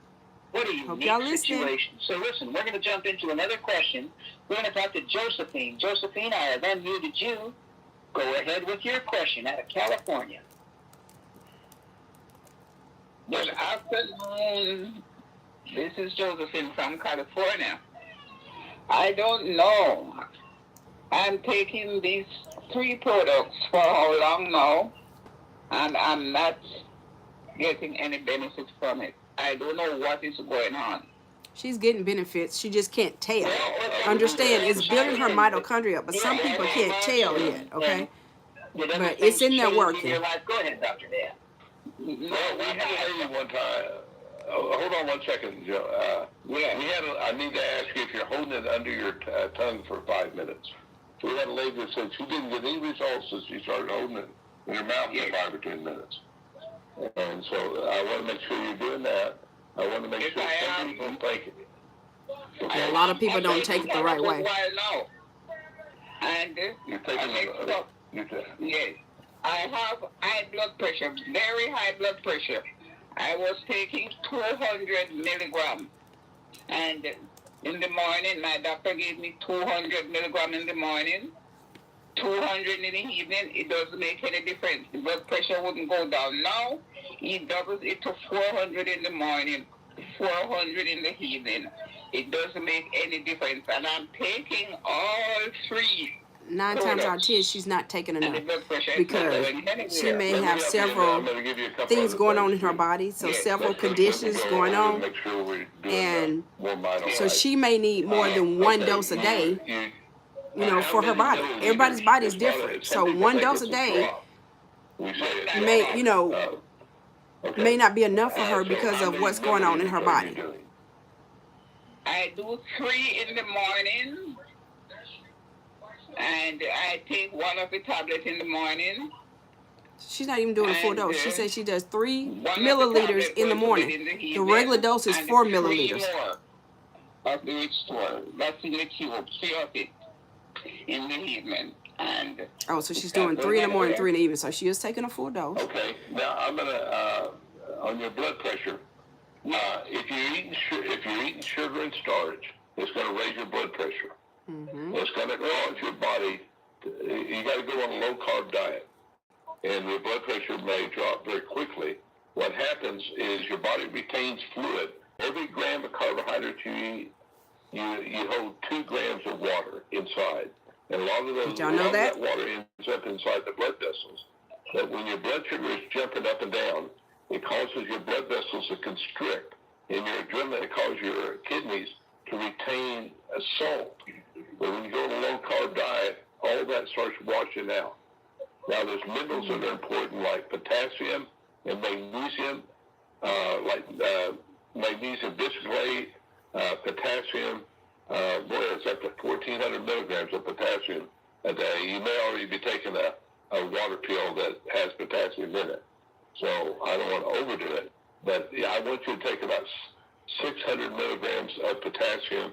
What a unique situation. So listen, we're going to jump into another question. We're going to talk to Josephine. Josephine, I have unmuted you. Go ahead with your question out of California. Good afternoon. This is Josephine from California. I don't know. I'm taking these 3 products for how long now, and I'm not getting any benefit from it. I don't know what is going on. She's getting benefits. She just can't tell. Understand, it's building her mitochondria, but some people can't tell yet, okay? But it's in there working. Go ahead, Dr. Dan. Well, we had a lady one time. Hold on 1 second, Joe. I need to ask you if you're holding it under your tongue for 5 minutes. We had a lady that said she didn't get any results as she started holding it in her mouth for 5 or 10 minutes. And so I want to make sure you're doing that. I want to make sure some people think it. Okay. Yeah, a lot of people don't take it the right way. And You're taking yes, I have high blood pressure, very high blood pressure. I was taking 200 milligrams, and in the morning, my doctor gave me 200 milligrams in the morning, 200 in the evening. It doesn't make any difference. The blood pressure wouldn't go down. Now, he doubles it to 400 in the morning, 400 in the evening. It doesn't make any difference, and I'm taking all 3. 9 times out of 10, she's not taking enough because she may have several things going on in her body, so several conditions going on, and so she may need more than 1 dose a day, you know, for her body. Everybody's body is different, so 1 dose a day may, you know, may not be enough for her because of what's going on in her body. I do 3 in the morning, and I take 1 of the tablets in the morning. She's not even doing a full dose. She says she does 3 milliliters in the morning. The regular dose is 4 milliliters. Of the ritual, that's in the tube, 3 of it in the evening. And oh, so she's doing 3 in the morning, 3 in the evening. So she is taking a full dose. Okay. Now I'm gonna on your blood pressure. If you're eating sugar and starch, it's going to raise your blood pressure. Mm-hmm. It's going to cause your body. You got to go on a low carb diet, and your blood pressure may drop very quickly. What happens is your body retains fluid. Every gram of carbohydrate you eat, you hold 2 grams of water inside, and a lot of those that water ends up inside the blood vessels. But when your blood sugar is jumping up and down, it causes your blood vessels to constrict, and your adrenaline, it causes your kidneys to retain salt. But when you go on a low-carb diet, all that starts washing out. Now, there's minerals that are important, like potassium and magnesium, magnesium bisglycinate, potassium. It's up to 1,400 milligrams of potassium a day. You may already be taking a water pill that has potassium in it. So I don't want to overdo it, but I want you to take about 600 milligrams of potassium,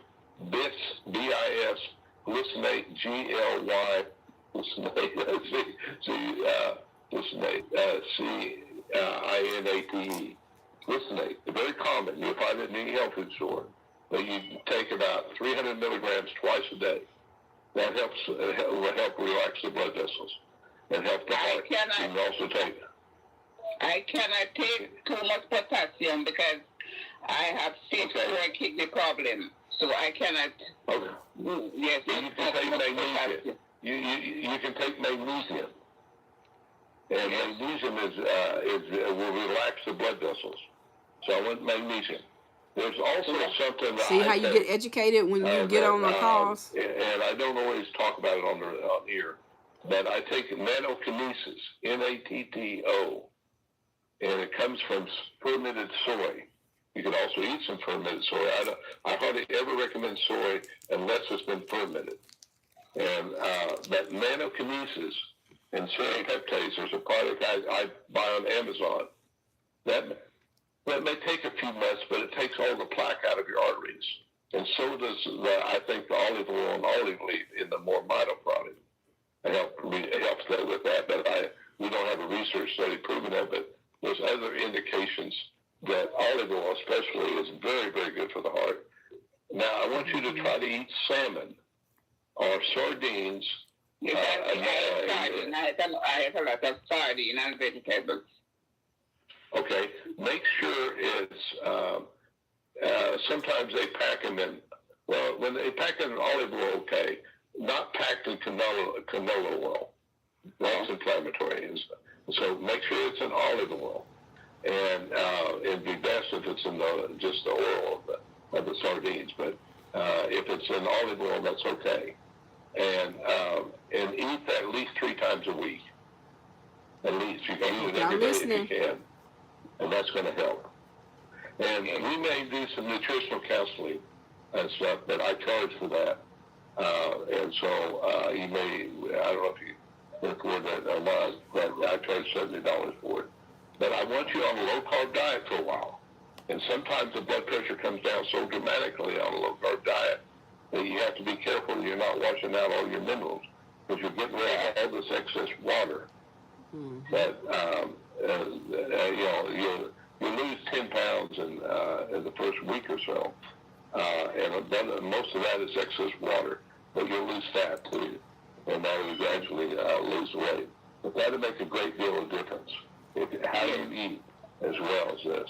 BIS, glycinate, GLY, CINATE, glycinate. Very common. You'll find it in any health food store. But you take about 300 milligrams twice a day. That will help relax the blood vessels and help the heart. You can also take. I cannot take too much potassium because I have stage 4 kidney problem, so I cannot. Okay. Yes, you can take magnesium. You can take magnesium, and magnesium will relax the blood vessels. So I want magnesium. There's also something. See how you get educated when you get on the calls. And I don't always talk about it on here, but I take nanokinesis, NATTO. And it comes from fermented soy. You can also eat some fermented soy. I hardly ever recommend soy unless it's been fermented. And that nanokinesis and serrapeptase, there's a product I buy on Amazon. That may take a few months, but it takes all the plaque out of your arteries. And so does, I think, the olive oil and olive leaf in the more mito product. It helps with that, but we don't have a research study proving that, but there's other indications that olive oil especially is very, very good for the heart. Now, I want you to try to eat salmon or sardines. I have a lot of sardine and vegetables. Okay, make sure it's. Sometimes they pack them in. Well, when they pack in olive oil, okay, not packed in canola oil. That's inflammatory. So make sure it's in olive oil, and it'd be best if it's in just the oil of the sardines. But if it's in olive oil, that's okay. And eat at least 3 times a week. At least you can eat it every day if you can, and that's going to help. And we may do some nutritional counseling and stuff, but I charge for that. And so you may, I don't know if you can afford that or not, but I charge $70 for it. But I want you on a low-carb diet for a while. And sometimes the blood pressure comes down so dramatically on a low-carb diet that you have to be careful you're not washing out all your minerals, because you're getting rid of all this excess water. Mm-hmm. But, you lose 10 pounds in the first week or so. And then most of that is excess water, but you'll lose fat too, and that will gradually lose weight. But that'll make a great deal of difference how you eat as well as this.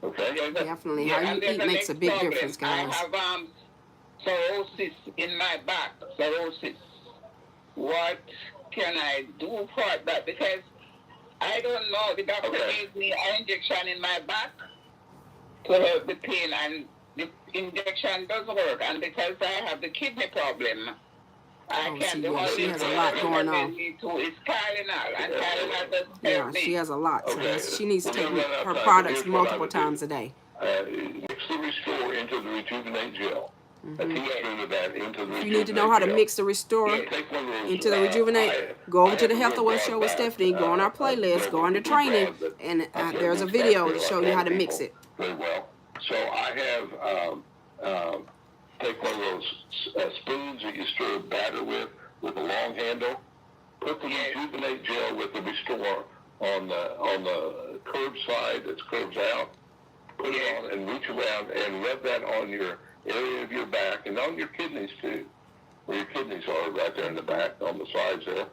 Okay? Definitely. How you eat makes a big difference, guys. I have cirrhosis in my back. Cirrhosis. What can I do for that? Because I don't know. The doctor gave me an injection in my back to help the pain, and the injection does work. And because I have the kidney problem, I can't do all she has a lot going on. It's Tylenol, and Tylenol doesn't help me. She has a lot. So she needs to take her products multiple times a day. Mix the Restore into the Rejuvenate gel. Mm-hmm. A teaspoon of that into the If you need to know how to mix the Restore into the Rejuvenate, go over to the Health Aware Show with Stephanie, go on our playlist, go under training, and there's a video to show you how to mix it. Very well. So I have, take one of those spoons that you stir batter with a long handle, put the Rejuvenate gel with the Restore on the curved side that's curved out, put it on and reach around and rub that on your area of your back and on your kidneys too, where your kidneys are right there in the back on the sides there.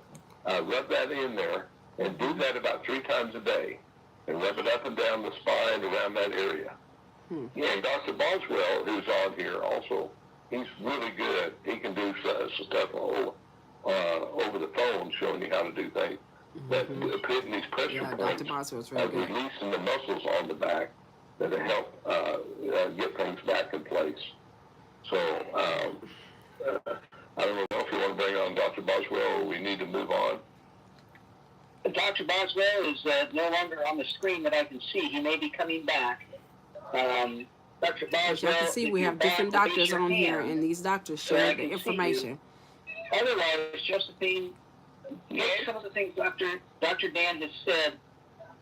Rub that in there and do that about 3 times a day and rub it up and down the spine around that area. And Dr. Boswell, who's on here also, he's really good. He can do stuff over the phone showing you how to do things. But putting these pressure points Dr. Boswell's really good. Releasing the muscles on the back that'll help get things back in place. So I don't know if you want to bring on Dr. Boswell or we need to move on. Dr. Boswell is no longer on the screen that I can see. He may be coming back. Dr. Boswell, as you can see, we have different doctors on here, and these doctors share the information. Otherwise, Josephine, some of the things Dr. Dan has said,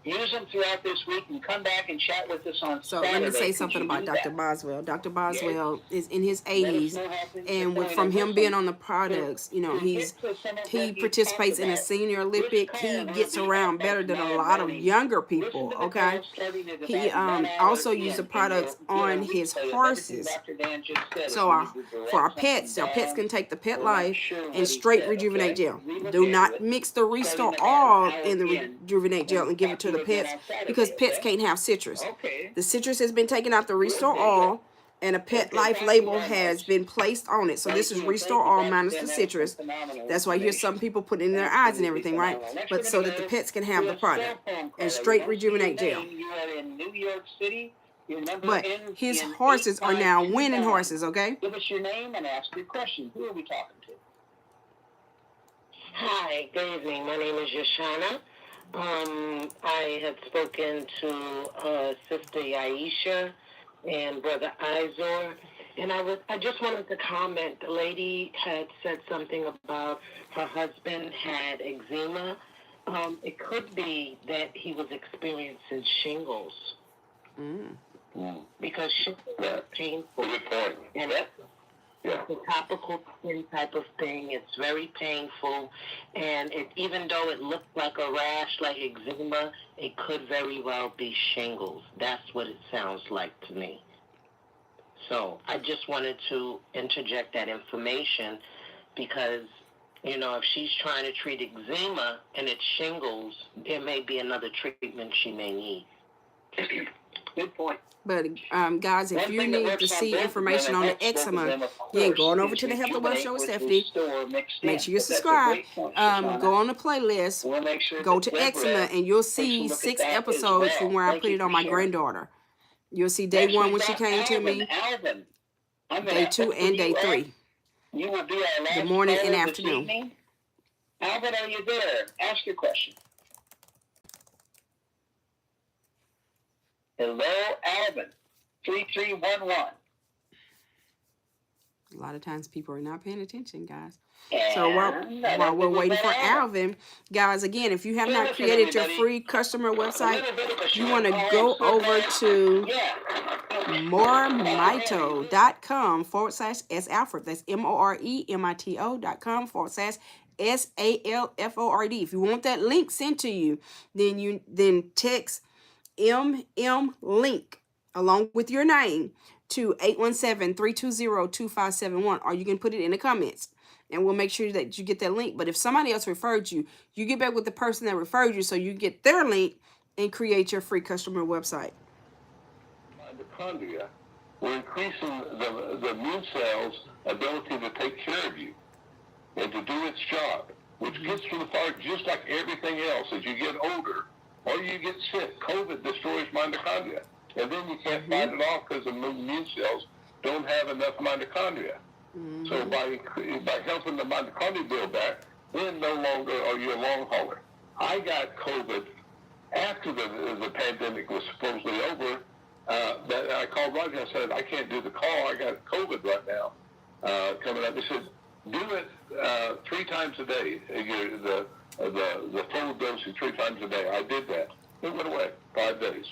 use them throughout this week and come back and chat with us on Saturday. So let me say something about Dr. Boswell. Dr. Boswell is in his 80s, and from him being on the products, he participates in a senior Olympic. He gets around better than a lot of younger people, okay? He also uses the products on his horses. So for our pets can take the Pet Life and straight Rejuvenate gel. Do not mix the Restore all in the Rejuvenate gel and give it to the pets, because pets can't have citrus. The citrus has been taken out the Restore All, and a Pet Life label has been placed on it. So this is Restore All minus the citrus. That's why you hear some people put it in their eyes and everything, right? But so that the pets can have the product and straight Rejuvenate gel. But his horses are now winning horses, okay? Give us your name and ask your question. Who are we talking to? Hi, good evening. My name is Yashana. I had spoken to Sister Aisha and Brother Izor, and I just wanted to comment. The lady had said something about her husband had eczema. It could be that he was experiencing shingles. Because shingles are painful. Good point. And it's a topical skin type of thing. It's very painful. And even though it looks like a rash, like eczema, it could very well be shingles. That's what it sounds like to me. So I just wanted to interject that information because, if she's trying to treat eczema and it's shingles, there may be another treatment she may need. Good point. But guys, if One you thing that need works to on see both of information them on and the helps both of eczema, them, of you ain't course, going over is to the Health and Wealth Rejuvenate, Show with which is Stephanie. store mixed Make in. sure you But that's a subscribe. great point, Shoshana. Go on the playlist. We'll make sure Go that to Deborah eczema, and you'll takes a see look at 6 that as episodes from well. where I Thank put you it for on my sharing. granddaughter. You'll see day Next, 1 we've when she got came to Alvin. me, Alvin, I'm going day to 2 open and day you up. 3, You will be our the last morning and caller this afternoon. evening. Alvin, are you there? Ask your question. Hello, Alvin. 3311. A lot of times people are not paying attention, guys. And So while we're waiting for Alvin. Alvin, guys, again, if you have Hey, not listen, created your everybody. free customer A website, little bit of a you short want to call. go I'm so over glad. to Yeah. moremito.com/S Alfred. That's moremito.com/SALFORD. If you want that link sent to you, then text MM link along with your name to 817-320-2571, or you can put it in the comments and we'll make sure that you get that link. But if somebody else referred you, you get back with the person that referred you so you get their link and create your free customer website. Mitochondria, we're increasing the immune cells' ability to take care of you and to do its job, which gets to the part just like everything else. As you get older or you get sick, COVID destroys mitochondria. And then you can't fight it off because the immune cells don't have enough mitochondria. So by helping the mitochondria build back, then no longer are you a long hauler. I got COVID after the pandemic was supposedly over. But I called Roger. I said, I can't do the call. I got COVID right now coming up. He said, do it 3 times a day. The full dosage 3 times a day. I did that. It went away. 5 days.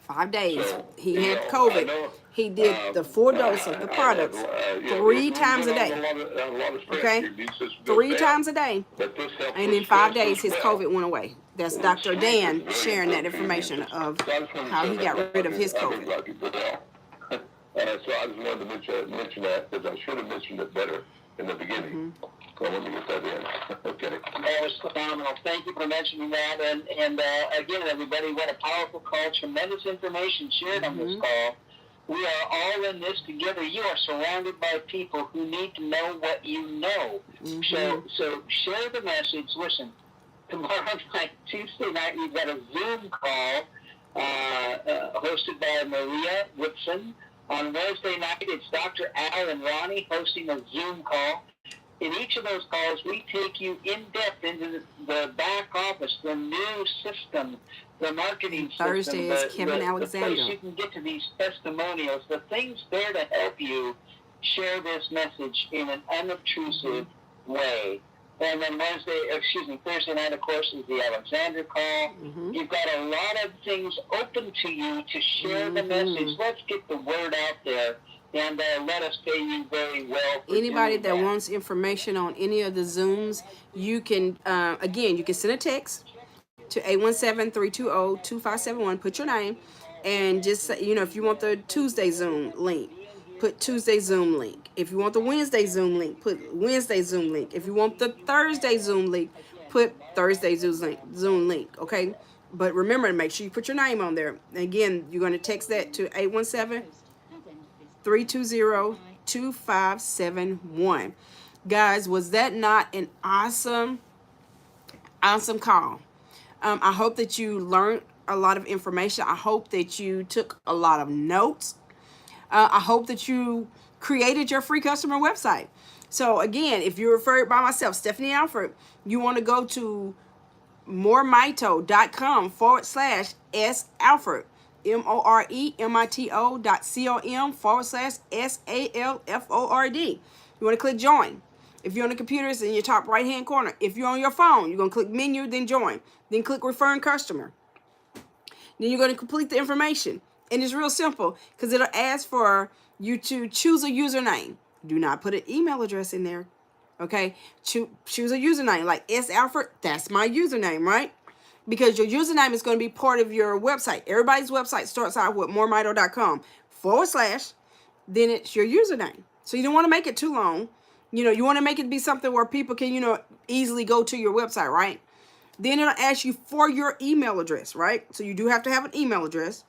5 days. So, He you had know, COVID. I know, He did the full dose of the products you know, 3 it times a runs day. on a lot of stress. Okay? Your immune system goes 3 down. times a day. But this helps And with in 5 stress days, as his well. COVID went away. That's Dr. Dan sharing that information of how he got rid of his COVID. So I just wanted to mention that because I should have mentioned it better in the beginning. So let me get that in. Okay. That was phenomenal. Thank you for mentioning that. And again, everybody, what a powerful call. Tremendous information shared on this call. We are all in this together. You are surrounded by people who need to know what you know. So share the message. Listen, tomorrow night, Tuesday night, we've got a Zoom call hosted by Maria Whitson. On Wednesday night, it's Dr. Al and Ronnie hosting a Zoom call. In each of those calls, we take you in depth into the back office, the new system, the marketing system. Thursday is Kevin the Alexander. place you can get to these testimonials, the things there to help you share this message in an unobtrusive way. And then Thursday night, of course, is the Alexander call. You've got a lot of things open to you to share the message. Let's get the word out there. And let us pay you very well for Anybody doing that wants information on any of the Zooms, you can, again, you can send a text to 817-320-2571. Put your name and just say, if you want the Tuesday Zoom link, put Tuesday Zoom link. If you want the Wednesday Zoom link, put Wednesday Zoom link. If you want the Thursday Zoom link, put Thursday Zoom link. Okay? But remember to make sure you put your name on there. Again, you're going to text that to 817-320-2571. Guys, was that not an awesome call? I hope that you learned a lot of information. I hope that you took a lot of notes. I hope that you created your free customer website. So again, if you're referred by myself, Stephanie Alford, you want to go to moremito.com/S Alford. moremito.com/SALFORD. You want to click join. If you're on the computer, it's in your top right hand corner. If you're on your phone, you're going to click menu, then join. Then click referring customer. Then you're going to complete the information. And it's real simple because it'll ask for you to choose a username. Do not put an email address in there. Okay? Choose a username like S Alford. That's my username, right? Because your username is going to be part of your website. Everybody's website starts out with moremito.com/. Then it's your username. So you don't want to make it too long. You want to make it be something where people can, easily go to your website, right? Then it'll ask you for your email address, right? So you do have to have an email address.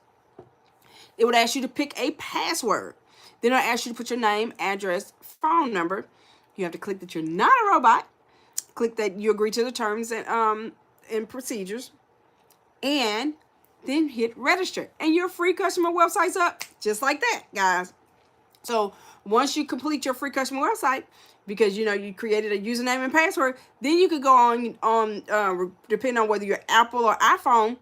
It would ask you to pick a password. Then it'll ask you to put your name, address, phone number. You have to click that you're not a robot. Click that you agree to the terms and procedures. And then hit register. And your free customer website's up just like that, guys. So once you complete your free customer website, because you know you created a username and password, then you could go on depending on whether you're Apple or iPhone.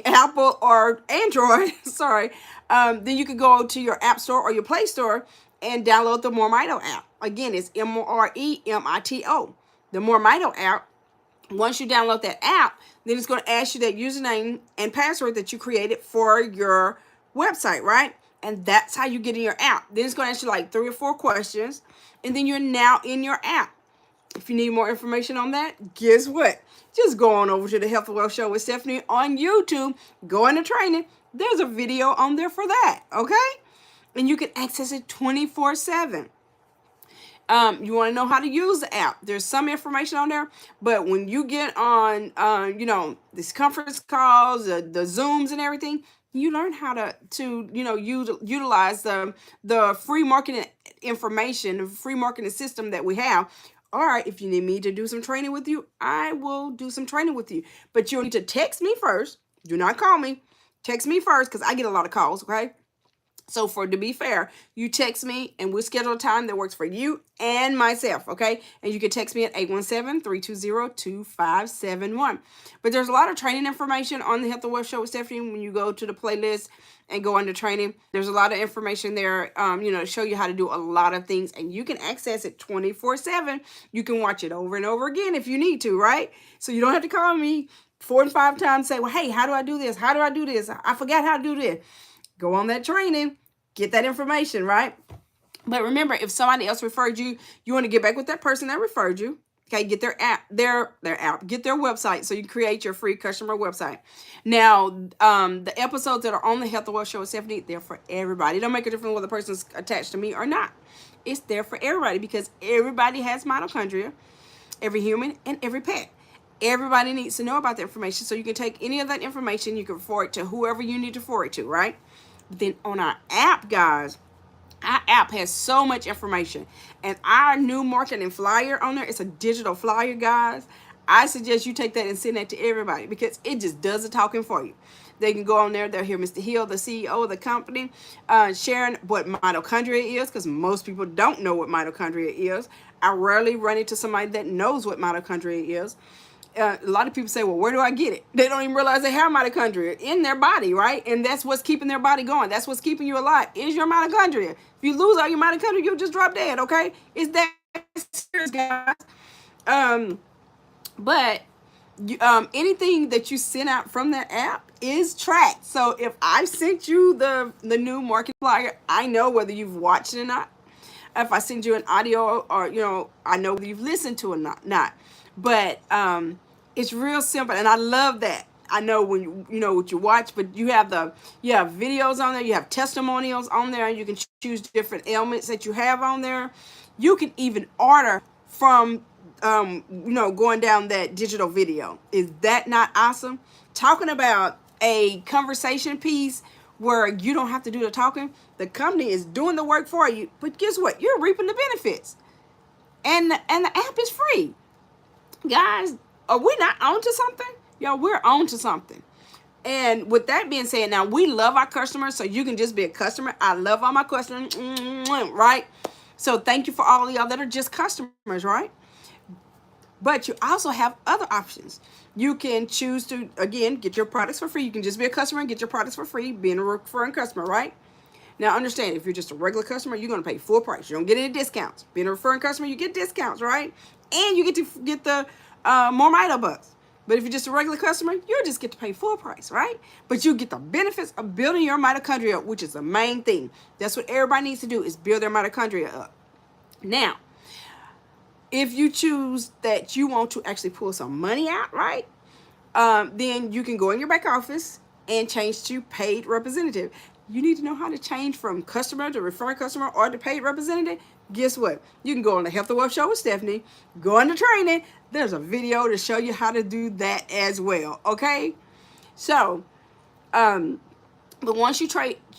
Apple or Android. Sorry. Then you could go to your App Store or your Play Store and download the Mormito app. Again, it's MOREMITO. The Mormito app. Once you download that app, then it's going to ask you that username and password that you created for your website, right? And that's how you get in your app. Then it's going to ask you like 3 or 4 questions, and then you're now in your app. If you need more information on that, guess what? Just go on over to the Health and Wealth Show with Stephanie on YouTube. Go into training. There's a video on there for that, okay? And you can access it 24/7. You want to know how to use the app. There's some information on there, but when you get on, these conference calls, the Zooms and everything, you learn how to utilize the free marketing information, the free marketing system that we have. All right, if you need me to do some training with you, I will do some training with you. But you'll need to text me first. Do not call me. Text me first because I get a lot of calls, okay? So to be fair, you text me and we'll schedule a time that works for you and myself, okay? And you can text me at 817-320-2571. But there's a lot of training information on the Health and Wealth Show with Stephanie. When you go to the playlist and go under training, there's a lot of information there, to show you how to do a lot of things. And you can access it 24/7. You can watch it over and over again if you need to, right? So you don't have to call me 4 and 5 times and say, well, hey, how do I do this? How do I do this? I forgot how to do this. Go on that training, get that information, right? But remember, if somebody else referred you, you want to get back with that person that referred you. Okay, get their app, get their website so you can create your free customer website. Now, the episodes that are on the Health and Wealth Show with Stephanie, they're for everybody. It don't make a difference whether the person's attached to me or not. It's there for everybody because everybody has mitochondria, every human and every pet. Everybody needs to know about the information, so you can take any of that information, you can forward to whoever you need to forward to, right? Then on our app, guys, our app has so much information. And our new marketing flyer on there, it's a digital flyer, guys. I suggest you take that and send that to everybody because it just does the talking for you. They can go on there. They'll hear Mr. Hill, the CEO of the company, sharing what mitochondria is because most people don't know what mitochondria is. I rarely run into somebody that knows what mitochondria is. A lot of people say, well, where do I get it? They don't even realize they have mitochondria in their body, right? And that's what's keeping their body going. That's what's keeping you alive is your mitochondria. If you lose all your mitochondria, you'll just drop dead, okay? It's that serious, guys. But anything that you send out from that app is tracked. So if I sent you the new market flyer, I know whether you've watched it or not. If I send you an audio or, I know whether you've listened to it or not. But it's real simple, and I love that. I know when you know what you watch, but you have videos on there, you have testimonials on there, and you can choose different ailments that you have on there. You can even order from going down that digital video. Is that not awesome? Talking about a conversation piece where you don't have to do the talking. The company is doing the work for you, but guess what? You're reaping the benefits, and the app is free. Guys, are we not on to something? We're on to something. And with that being said, now we love our customers, so you can just be a customer. I love all my customers, right? So thank you for all of y'all that are just customers, right? But you also have other options. You can choose to, again, get your products for free. You can just be a customer and get your products for free, being a referring customer, right? Now, understand, if you're just a regular customer, you're going to pay full price. You don't get any discounts. Being a referring customer, you get discounts, right? And you get to get the more Mormito bucks. But if you're just a regular customer, you just get to pay full price, right? But you get the benefits of building your mitochondria up, which is the main thing. That's what everybody needs to do, is build their mitochondria up. Now, if you choose that you want to actually pull some money out, right? Then you can go in your back office and change to paid representative. you need to know how to change from customer to referring customer or to paid representative. Guess what? You can go on the Health and Wealth Show with Stephanie, go into training. There's a video to show you how to do that as well. Okay? So, but once you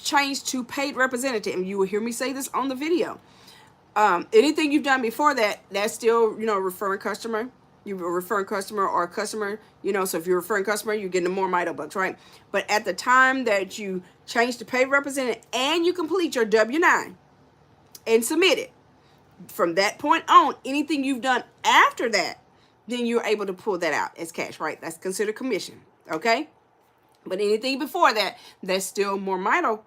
change to paid representative, and you will hear me say this on the video, anything you've done before that, that's still, referring customer. You're a referring customer or a customer, so if you're a referring customer, you're getting more Mito bucks, right? But at the time that you change to paid representative and you complete your W-9 and submit it, from that point on, anything you've done after that, then you're able to pull that out as cash, right? That's considered commission, okay? But anything before that, that's still more Mito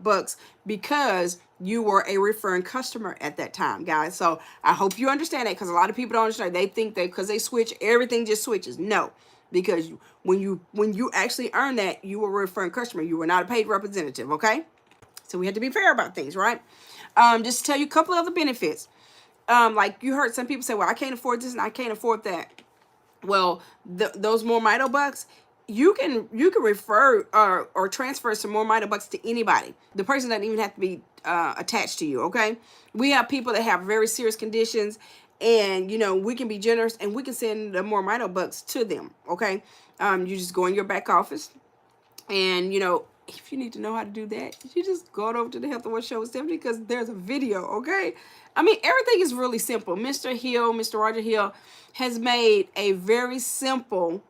bucks because you were a referring customer at that time, guys. So I hope you understand that, because a lot of people don't understand. They think that because they switch, everything just switches. No, because when you actually earn that, you were a referring customer. You were not a paid representative, okay? So we have to be fair about things, right? Just to tell you a couple of other benefits. Like you heard some people say, well, I can't afford this and I can't afford that. Well, those more Mito bucks, you can refer or transfer some more Mito bucks to anybody. The person doesn't even have to be attached to you, okay? We have people that have very serious conditions, and we can be generous and we can send the more Mito bucks to them, okay? You just go in your back office, and if you need to know how to do that, you just go over to the Health and Wealth Show with Stephanie, because there's a video, okay? I mean, everything is really simple. Mr. Roger Hill has made a very simple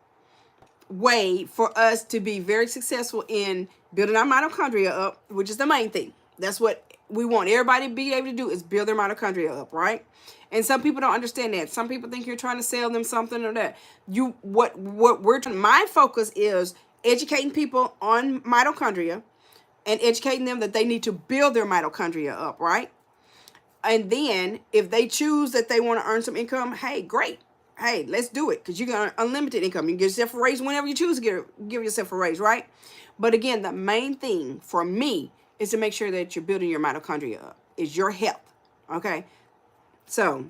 way for us to be very successful in building our mitochondria up, which is the main thing. That's what we want everybody to be able to do, is build their mitochondria up, right? And some people don't understand that. Some people think you're trying to sell them something or that. What we're trying, my focus is educating people on mitochondria and educating them that they need to build their mitochondria up, right? And then if they choose that they want to earn some income, hey, great. Hey, let's do it, because you got unlimited income. You can give yourself a raise whenever you choose to give yourself a raise, right? But again, the main thing for me is to make sure that you're building your mitochondria up, is your health, okay? So,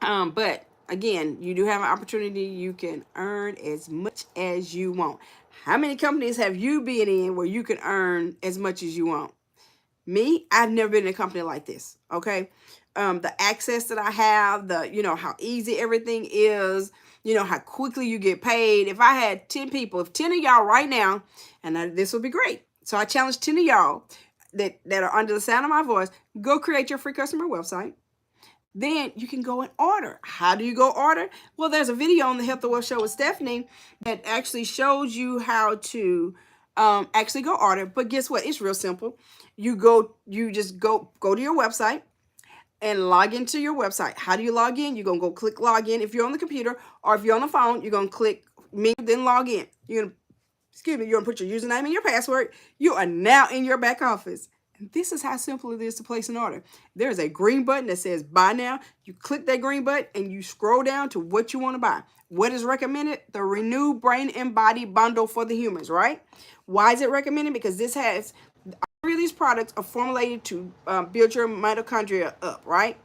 but again, you do have an opportunity. You can earn as much as you want. How many companies have you been in where you can earn as much as you want? Me, I've never been in a company like this, okay? The access that I have, how easy everything is, how quickly you get paid. If I had 10 people, if 10 of y'all right now, and this would be great. So I challenge 10 of y'all that are under the sound of my voice, go create your free customer website. Then you can go and order. How do you go order? Well, there's a video on the Health and Wealth Show with Stephanie that actually shows you how to actually go order. But guess what? It's real simple. You just go to your website and log into your website. How do you log in? You're going to go click log in if you're on the computer, or if you're on the phone, you're going to click menu, then log in. You're going to put your username and your password. You are now in your back office. And this is how simple it is to place an order. There's a green button that says buy now. You click that green button and you scroll down to what you want to buy. What is recommended? The Renew Brain and Body Bundle for the humans, right? Why is it recommended? Because this has, all of these products are formulated to build your mitochondria up, right?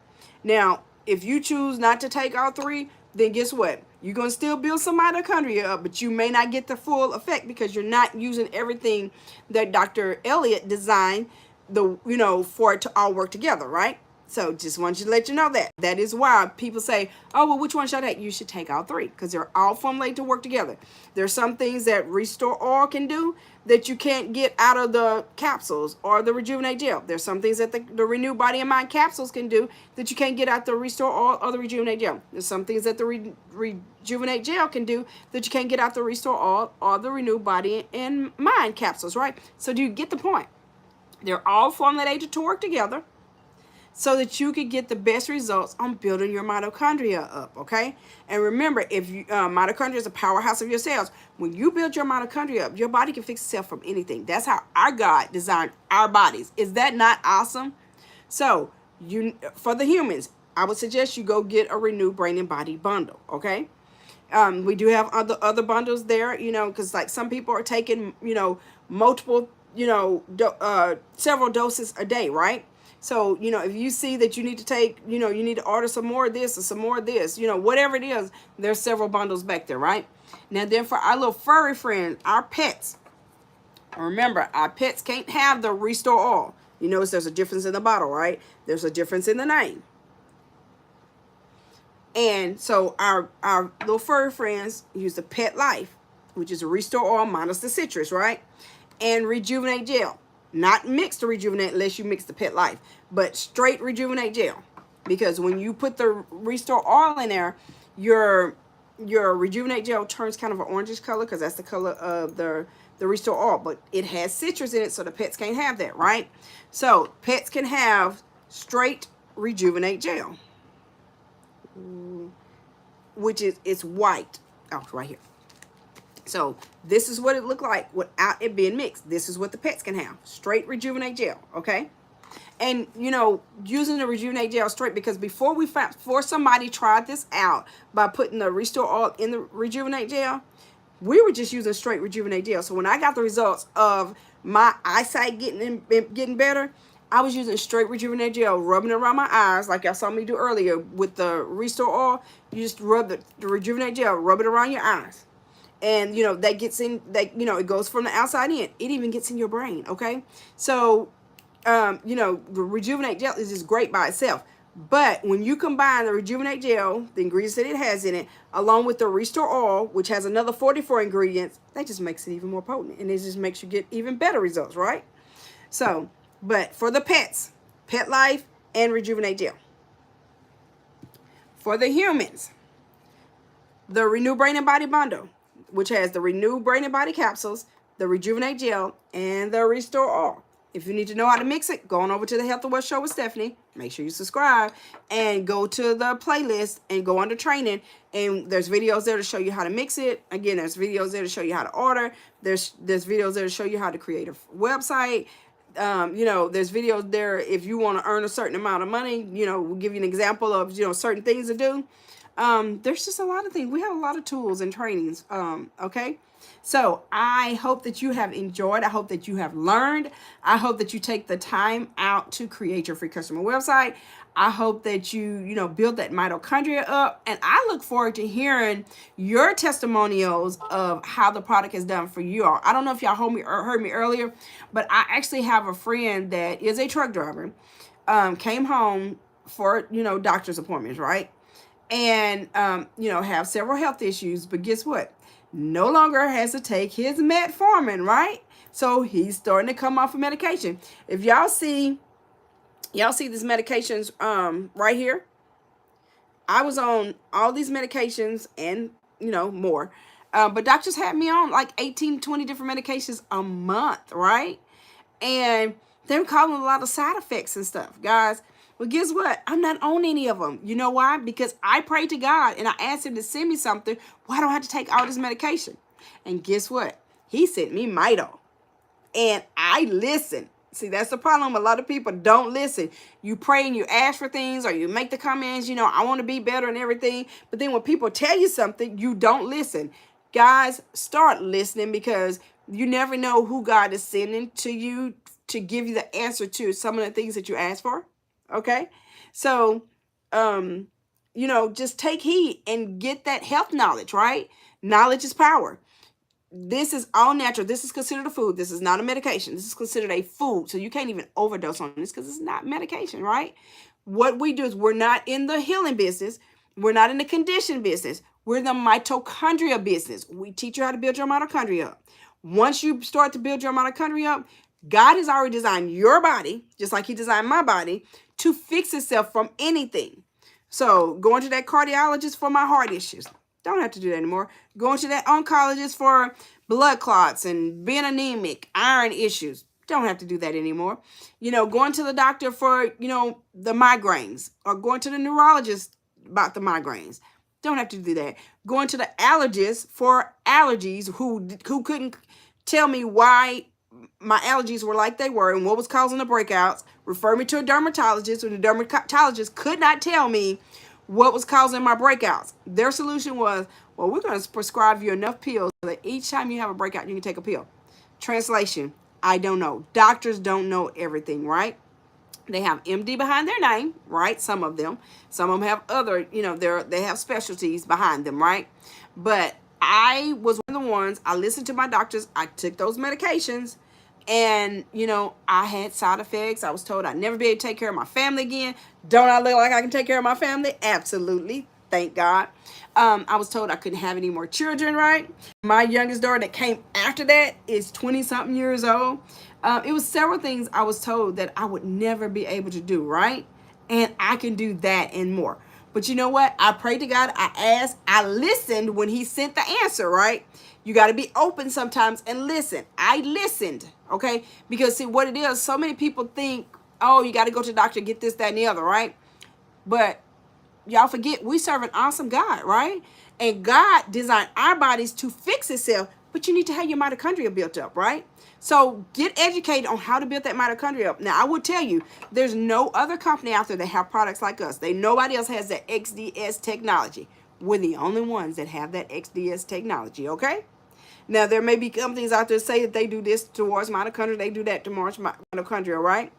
Now, if you choose not to take all three, then guess what? You're going to still build some mitochondria up, but you may not get the full effect because you're not using everything that Dr. Elliott designed for it to all work together, right? So just wanted to let you know that. That is why people say, oh, well, which one should I take? You should take all three, because they're all formulated to work together. There's some things that Restore Oil can do that you can't get out of the capsules or the Rejuvenate Gel. There's some things that the Renew Body and Mind capsules can do that you can't get out the Restore Oil or the Rejuvenate Gel. There's some things that the Rejuvenate Gel can do that you can't get out the Restore Oil or the Renew Body and Mind capsules, right? So do you get the point? They're all formulated to work together so that you can get the best results on building your mitochondria up, okay? And remember, if mitochondria is a powerhouse of your cells, when you build your mitochondria up, your body can fix itself from anything. That's how our God designed our bodies. Is that not awesome? So, for the humans, I would suggest you go get a Renew Brain and Body bundle, okay? We do have other bundles there, because like some people are taking, multiple, several doses a day, right? So, if you see that you need to take, you need to order some more of this or some more of this, whatever it is, there's several bundles back there, right? Now, then for our little furry friends, our pets, Remember, our pets can't have the Restore All. You notice there's a difference in the bottle, right? There's a difference in the name. And so our little furry friends use the Pet Life, which is a Restore All minus the citrus, right? And Rejuvenate Gel. Not mixed to Rejuvenate unless you mix the Pet Life, but straight Rejuvenate Gel. Because when you put the Restore All in there, your Rejuvenate Gel turns kind of an orangish color because that's the color of the Restore All. But it has citrus in it, so the pets can't have that, right? So pets can have straight Rejuvenate Gel, which is, it's white. Oh, right here. So this is what it looked like without it being mixed. This is what the pets can have. Straight Rejuvenate Gel, okay? And, you know, using the Rejuvenate Gel straight, because before somebody tried this out by putting the Restore All in the Rejuvenate Gel, we were just using straight Rejuvenate Gel. So when I got the results of my eyesight getting better, I was using straight Rejuvenate Gel, rubbing it around my eyes, like y'all saw me do earlier with the Restore All. You just rub the Rejuvenate Gel, rub it around your eyes. And, you know, that gets in, that, you know, it goes from the outside in. It even gets in your brain, okay? So, you know, the Rejuvenate Gel is just great by itself. But when you combine the Rejuvenate Gel, the ingredients that it has in it, along with the Restore All, which has another 44 ingredients, that just makes it even more potent. And it just makes you get even better results, right? So, but for the pets, Pet Life and Rejuvenate Gel. For the humans, the Renew Brain and Body Bundle, which has the Renew Brain and Body Capsules, the Rejuvenate Gel, and the Restore All. If you need to know how to mix it, go on over to the Health and Wealth Show with Stephanie. Make sure you subscribe and go to the playlist and go under training. And there's videos there to show you how to mix it. Again, there's videos there to show you how to order. There's videos there to show you how to create a website. You know, there's videos there if you want to earn a certain amount of money. You know, we'll give you an example of, you know, certain things to do. There's just a lot of things. We have a lot of tools and trainings. Okay. So I hope that you have enjoyed. I hope that you have learned. I hope that you take the time out to create your free customer website. I hope that you know, build that mitochondria up. And I look forward to hearing your testimonials of how the product is done for you all. I don't know if y'all heard me earlier, but I actually have a friend that is a truck driver, came home for, you know, doctor's appointments, right? And, you know, have several health issues, but guess what? No longer has to take his metformin, right? So he's starting to come off of medication. If y'all see these medications, right here, I was on all these medications and, you know, more, but doctors had me on like 18, 20 different medications a month, right? And they're causing a lot of side effects and stuff, guys. Well, guess what? I'm not on any of them. You know why? Because I prayed to God and I asked him to send me something. Why do I have to take all this medication? And guess what? He sent me Mito. And I listen. See, that's the problem. A lot of people don't listen. You pray and you ask for things, or you make the comments, you know, I want to be better and everything. But then when people tell you something, you don't listen. Guys, start listening, because you never know who God is sending to you to give you the answer to some of the things that you ask for. Okay, so, you know, just take heed and get that health knowledge, right? Knowledge is power. This is all natural. This is considered a food. This is not a medication. This is considered a food. So you can't even overdose on this because it's not medication, right? What we do is, we're not in the healing business. We're not in the condition business. We're in the mitochondria business. We teach you how to build your mitochondria up. Once you start to build your mitochondria up, God has already designed your body, just like he designed my body, to fix itself from anything. So going to that cardiologist for my heart issues, don't have to do that anymore. Going to that oncologist for blood clots and being anemic, iron issues, don't have to do that anymore. You know, going to the doctor for, you know, the migraines, or going to the neurologist about the migraines, don't have to do that. Going to the allergist for allergies, who couldn't tell me why my allergies were like they were and what was causing the breakouts. Refer me to a dermatologist, and the dermatologist could not tell me what was causing my breakouts. Their solution was, well, we're going to prescribe you enough pills so that each time you have a breakout, you can take a pill. Translation, I don't know. Doctors don't know everything, right? They have MD behind their name, right? Some of them have other, you know, they have specialties behind them, right? But I was one of the ones, I listened to my doctors. I took those medications, And, you know, I had side effects. I was told I'd never be able to take care of my family again. Don't I look like I can take care of my family? Absolutely. Thank God. I was told I couldn't have any more children, right? My youngest daughter that came after that is 20-something years old. It was several things I was told that I would never be able to do, right? And I can do that and more. But you know what? I prayed to God. I asked. I listened when he sent the answer, right? You got to be open sometimes and listen. I listened, okay? Because see what it is, so many people think, oh, you got to go to the doctor, get this, that, and the other, right? But y'all forget, we serve an awesome God, right? And God designed our bodies to fix itself, but you need to have your mitochondria built up, right? So get educated on how to build that mitochondria up. Now, I will tell you, there's no other company out there that have products like us. Nobody else has that XDS technology. We're the only ones that have that XDS technology, okay? Now, there may be companies out there that say that they do this towards mitochondria, they do that towards mitochondria, right?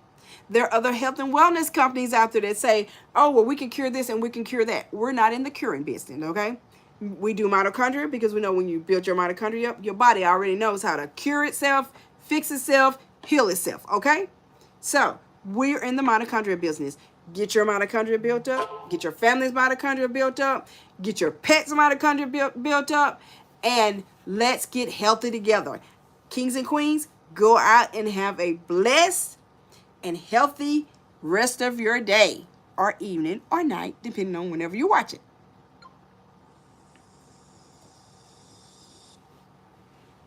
There are other health and wellness companies out there that say, oh, well, we can cure this and we can cure that. We're not in the curing business, okay? We do mitochondria because we know when you build your mitochondria up, your body already knows how to cure itself, fix itself, heal itself, okay? So we're in the mitochondria business. Get your mitochondria built up, get your family's mitochondria built up, get your pet's mitochondria built up, and let's get healthy together. Kings and queens, go out and have a blessed and healthy rest of your day or evening or night, depending on whenever you watch it.